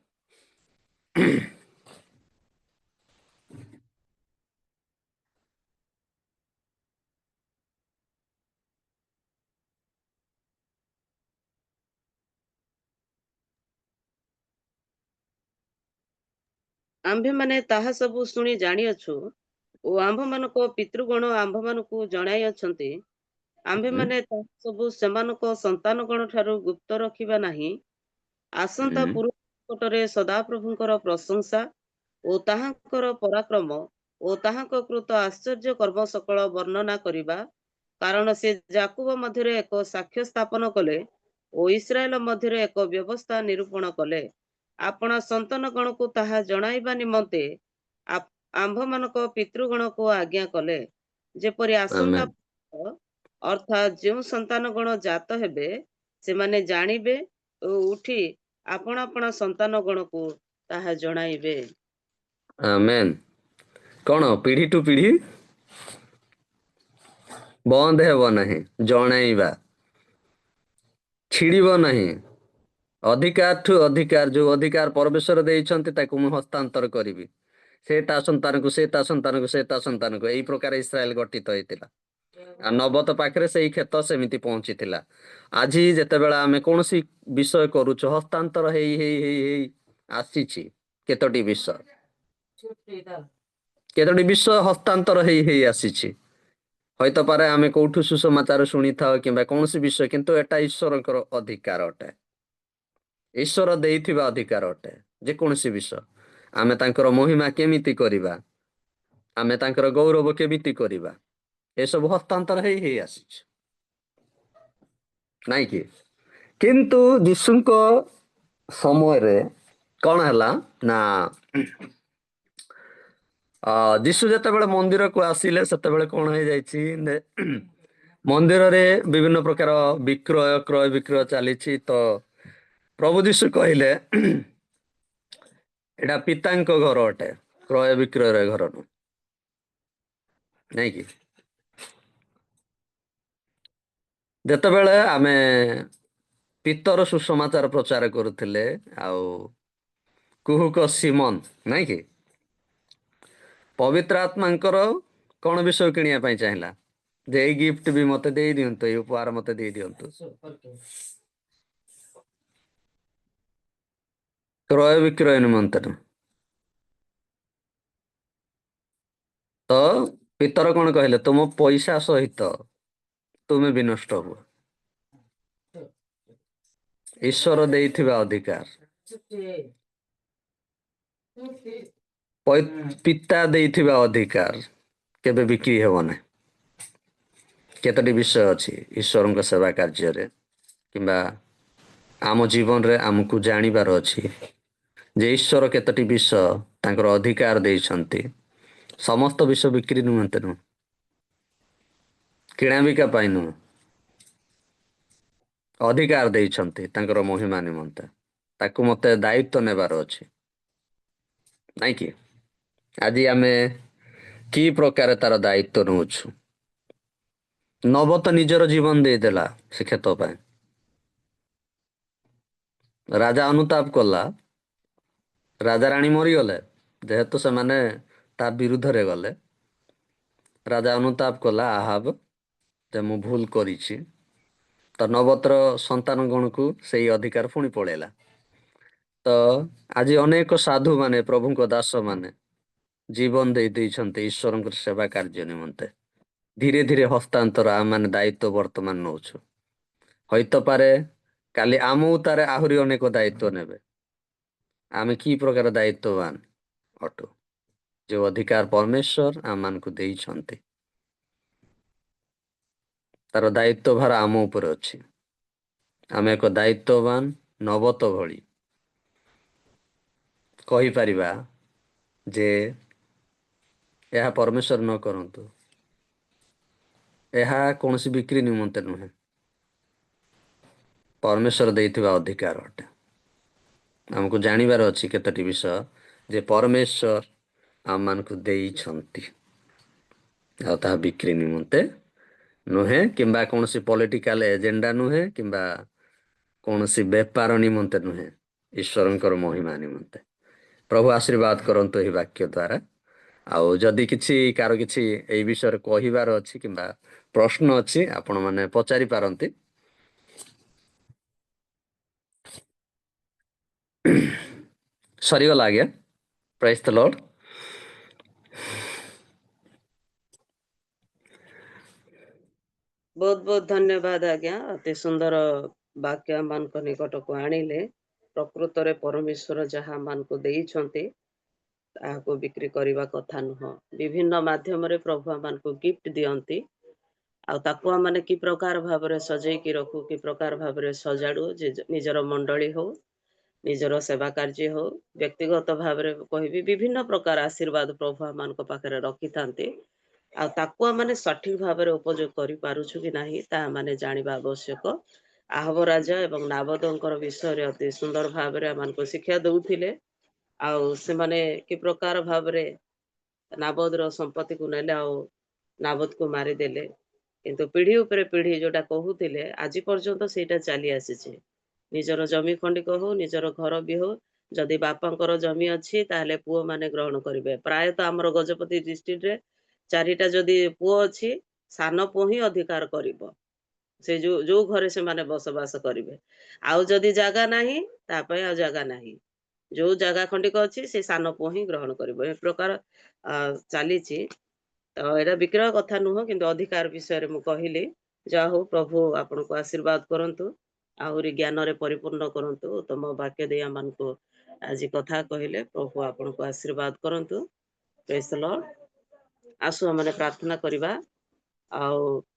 ଆମ୍ଭେମାନେ ତାହା ସବୁ ଶୁଣି ଜାଣିଅଛୁ ଓ ଆମ୍ଭମାନଙ୍କ ପିତୃଗଣ ଆମ୍ଭମାନଙ୍କୁ ଜଣାଇ ଅଛନ୍ତି ଆମ୍ଭେମାନେ ତାହା ସବୁ ସେମାନଙ୍କ ସନ୍ତାନଗଣ ଠାରୁ ଗୁପ୍ତ ରଖିବା ନାହିଁ ଆସନ୍ତା ପୁରୁଷ ନିକଟରେ ସଦାପ୍ରଭୁଙ୍କର ପ୍ରଶଂସା ଓ ତାହାଙ୍କର ପରାକ୍ରମ ଓ ତାହାଙ୍କ କୃତ ଆଶ୍ଚର୍ଯ୍ୟ କର୍ମ ସକଳ ବର୍ଣ୍ଣନା କରିବା କାରଣ ସେ ଯାକୁବ ମଧ୍ୟରେ ଏକ ସାକ୍ଷ୍ୟ ସ୍ଥାପନ କଲେ ଓ ଇସ୍ରାଏଲ ମଧ୍ୟରେ ଏକ ବ୍ୟବସ୍ଥା ନିରୂପଣ କଲେ। ଆପଣା ସନ୍ତାନଗଣକୁ ତାହା ଜଣାଇବା ନିମନ୍ତେ ଆମ୍ଭମାନଙ୍କ ପିତୃଗଣକୁ ଆଜ୍ଞା କଲେ, ଯେପରି ଆସନ୍ତା ଆମେନ୍। ଅର୍ଥାତ୍ ଯେଉଁ ସନ୍ତାନଗଣ ଜାତ ହେବେ ସେମାନେ ଜାଣିବେ ଓ ଉଠି ଆପଣା ଆପଣା ସନ୍ତାନଗଣକୁ ତାହା ଜଣାଇବେ। ଆମେନ୍। କଣ ପିଢ଼ି ଟୁ ପିଢ଼ି ବନ୍ଦ ହେବ ନାହିଁ, ଜଣାଇବା ଛିଡ଼ିବ ନାହିଁ। ଅଧିକାରଠୁ ଅଧିକାର, ଯୋଉ ଅଧିକାର ପରମେଶ୍ୱର ଦେଇଛନ୍ତି ତାକୁ ମୁଁ ହସ୍ତାନ୍ତର କରିବି। ସେ ତା ସନ୍ତାନକୁ, ସେ ତା ସନ୍ତାନକୁ, ସେ ତା ସନ୍ତାନକୁ, ଏଇ ପ୍ରକାର ଇସ୍ରାଏଲ ଗଠିତ ହେଇଥିଲା। ଆଉ ନବତ ପାଖରେ ସେଇ କ୍ଷେତ ସେମିତି ପହଞ୍ଚିଥିଲା। ଆଜି ଯେତେବେଳେ ଆମେ କୌଣସି ବିଷୟ କରୁଛୁ, ହସ୍ତାନ୍ତର ହେଇ ହେଇ ହେଇ ହେଇ ଆସିଛି କେତୋଟି ବିଷୟ, କେତୋଟି ବିଷୟ ହସ୍ତାନ୍ତର ହେଇ ହେଇ ଆସିଛି। ହଇତପାରେ ଆମେ କୋଉଠୁ ସୁସମାଚାର ଶୁଣିଥାଉ କିମ୍ବା କୌଣସି ବିଷୟ, କିନ୍ତୁ ଏଟା ଈଶ୍ୱରଙ୍କର ଅଧିକାର ଅଟେ, ଈଶ୍ୱର ଦେଇଥିବା ଅଧିକାର ଅଟେ। ଯେକୌଣସି ବିଷୟ ଆମେ ତାଙ୍କର ମହିମା କେମିତି କରିବା, ଆମେ ତାଙ୍କର ଗୌରବ କେମିତି କରିବା, ଏସବୁ ହସ୍ତାନ୍ତର ହେଇ ହେଇ ଆସିଛି, ନାଇଁ କି? କିନ୍ତୁ ଯୀଶୁଙ୍କ ସମୟରେ କଣ ହେଲା ନା, ଯୀଶୁ ଯେତେବେଳେ ମନ୍ଦିରକୁ ଆସିଲେ ସେତେବେଳେ କଣ ହେଇଯାଇଛି, ମନ୍ଦିରରେ ବିଭିନ୍ନ ପ୍ରକାର ବିକ୍ରୟ କ୍ରୟ ବିକ୍ରୟ ଚାଲିଛି। ତ ପ୍ରଭୁ ଯୀଶୁ କହିଲେ ଏଇଟା ପିତାଙ୍କ ଘର ଅଟେ, କ୍ରୟ ବିକ୍ରୟର ଘର ନୁହେଁ, ନାଇଁ କି? ଯେତେବେଳେ ଆମେ ପିତର ସୁସମାଚାର ପ୍ରଚାର କରୁଥିଲେ, ଆଉ କୁହୁକ ସିମନ, ନାଇଁ କି, ପବିତ୍ର ଆତ୍ମାଙ୍କର କଣ ବିଷୟ କିଣିବା ପାଇଁ ଚାହିଁଲା, ଯେ ଏଇ ଗିଫ୍ଟ ବି ମତେ ଦେଇ ଦିଅନ୍ତୁ, ଏଇ ଉପହାର ମତେ ଦେଇ ଦିଅନ୍ତୁ। କ୍ରୟ ବିକ୍ରୟ ନିମନ୍ତେ। ତ ପିତର କଣ କହିଲେ, ତୁମ ପଇସା ସହିତ ତୁମେ ବି ନଷ୍ଟ ହୁଅ। ଈଶ୍ୱର ଦେଇଥିବା ଅଧିକାର, ପିତା ଦେଇଥିବା ଅଧିକାର କେବେ ବିକ୍ରି ହେବ ନାହିଁ। କେତୋଟି ବିଷୟ ଅଛି ଈଶ୍ୱରଙ୍କ ସେବା କାର୍ଯ୍ୟରେ କିମ୍ବା ଆମ ଜୀବନରେ ଆମକୁ ଜାଣିବାର ଅଛି ଯେ ଈଶ୍ୱର କେତୋଟି ବିଷୟ ତାଙ୍କର ଅଧିକାର ଦେଇଛନ୍ତି। ସମସ୍ତ ବିଷୟ ବିକ୍ରି ନିମନ୍ତେ ନୁହଁ, କିଣାବିକା ପାଇଁ ନୁହଁ, ଅଧିକାର ଦେଇଛନ୍ତି ତାଙ୍କର ମହିମା ନିମନ୍ତେ। ତାକୁ ମତେ ଦାୟିତ୍ୱ ନେବାର ଅଛି, ନାଇଁ କି? ଆଜି ଆମେ କି ପ୍ରକାର ତାର ଦାୟିତ୍ୱ ନେଉଛୁ? ନବତ ନିଜର ଜୀବନ ଦେଇଦେଲା ସେ କ୍ଷେତ ପାଇଁ। ରାଜା ଅନୁତାପ କଲା, ରାଜା ରାଣୀ ମରିଗଲେ, ଯେହେତୁ ସେମାନେ ତା ବିରୁଦ୍ଧରେ ଗଲେ, ରାଜା ଅନୁତାପ କଲା ଆହାବ ଯେ ମୁଁ ଭୁଲ କରିଛି। ତ ନବତର ସନ୍ତାନ ଗଣକୁ ସେଇ ଅଧିକାର ପୁଣି ପଳେଇଲା। ତ ଆଜି ଅନେକ ସାଧୁ ମାନେ, ପ୍ରଭୁଙ୍କ ଦାସ ମାନେ ଜୀବନ ଦେଇ ଦେଇଛନ୍ତି ଈଶ୍ୱରଙ୍କର ସେବା କାର୍ଯ୍ୟ ନିମନ୍ତେ। ଧୀରେ ଧୀରେ ହସ୍ତାନ୍ତର ଆମେ ମାନେ ଦାୟିତ୍ୱ ବର୍ତ୍ତମାନ ନଉଛୁ। ହଇତପାରେ କାଲି ଆମ ଉତାରେ ଆହୁରି ଅନେକ ଦାୟିତ୍ୱ ନେବେ। ଆମେ କି ପ୍ରକାର ଦାୟିତ୍ୱବାନ ଅଟୁ, ଯୋଉ ଅଧିକାର ପରମେଶ୍ୱର ଆମମାନଙ୍କୁ ଦେଇଛନ୍ତି, ତାର ଦାୟିତ୍ୱ ଭାର ଆମ ଉପରେ ଅଛି। ଆମେ ଏକ ଦାୟିତ୍ୱବାନ ନବତ ଭଳି କହିପାରିବା ଯେ ଏହା ପରମେଶ୍ୱର ନ କରନ୍ତୁ, ଏହା କୌଣସି ବିକ୍ରି ନିମନ୍ତେ ନୁହେଁ, ପରମେଶ୍ୱର ଦେଇଥିବା ଅଧିକାର ଅଟେ। ଆମକୁ ଜାଣିବାର ଅଛି କେତୋଟି ବିଷୟ ଯେ ପରମେଶ୍ୱର ଆମମାନଙ୍କୁ ଦେଇଛନ୍ତି, ଆଉ ତାହା ବିକ୍ରି ନିମନ୍ତେ ନୁହେଁ, କିମ୍ବା କୌଣସି ପଲିଟିକାଲ ଏଜେଣ୍ଡା ନୁହେଁ, କିମ୍ବା କୌଣସି ବେପାର ନିମନ୍ତେ ନୁହେଁ, ଈଶ୍ୱରଙ୍କର ମହିମା ନିମନ୍ତେ। ପ୍ରଭୁ ଆଶୀର୍ବାଦ କରନ୍ତୁ ଏହି ବାକ୍ୟ ଦ୍ୱାରା। ଆଉ ଯଦି କିଛି କାହାର କିଛି ଏଇ ବିଷୟରେ କହିବାର ଅଛି କିମ୍ବା ପ୍ରଶ୍ନ ଅଛି, ଆପଣ ମାନେ ପଚାରି ପାରନ୍ତି। ସରିଗଲା ଆଜ୍ଞା। ପ୍ରାଇଜ୍ ଦ ଲର୍ଡ। ବହୁତ ବହୁତ ଧନ୍ୟବାଦ ଆଜ୍ଞା, ଅତି ସୁନ୍ଦର ବାକ୍ୟ ଆମମାନଙ୍କ ନିକଟକୁ ଆଣିଲେ। ପ୍ରକୃତରେ ପରମେଶ୍ୱର ଯାହା ଆମମାନଙ୍କୁ ଦେଇଛନ୍ତି ତାହାକୁ ବିକ୍ରି କରିବା କଥା ନୁହଁ। ବିଭିନ୍ନ ମାଧ୍ୟମରେ ପ୍ରଭୁ ଆମମାନଙ୍କୁ ଗିଫ୍ଟ ଦିଅନ୍ତି, ताकू आम कि प्रकार भाव सजेकी रखू कि प्रकार भाव सजाड़ू निजर मंडली हो निजर सेवा कार्य हो व्यक्तिगत भाव कहि विभिन्न प्रकार आशीर्वाद प्रभु आम पाखे रखि था ताकू मैंने सठिक भाव उपयोग कर पारुछु कि नहीं ता माने जानिबा आवश्यक। आहब राजा एवं नाबदंकर विषय अति सुंदर भाव आम शिक्षा दौथिले आउ से माने कि प्रकार भाव नाबदर संपत्ति को नेले आउ नाबद को मारिदेले किंतु पीढ़ी उपरे पीढ़ी जोटा कहूतिले आज पर्यंत सेटा चली आसी निजर जमी खंडिक हो निजर घर भी हो जदि बापांकर जमी अच्छी ताहले पुओ माने ग्रहण करेंगे। प्रायतः आमर गजपति डिस्ट्रिक्ट रे चारिटा जदि पुओ अच्छी सान पुओ ही अधिकार करिबो से जो घरे से माने बसवास करेंगे आउ जदि जगह नाही तापय आ जगह नाही जो जगह खंडिक अच्छी से सान पुओ ही ग्रहण करिबो ए प्रकार चली तो एटा विक्रय कथा नुह किंतु अधिकार विषय में कहली जा हो प्रभु आपन को आशीर्वाद करंतु आहुरी ज्ञान रे परिपूर्ण करंतु तुम वाक्य दे आमन को आज कथा कहले प्रभु आपन को आशीर्वाद करंतु प्रेज द लॉर्ड। आसु हमने प्रार्थना करिबा आउ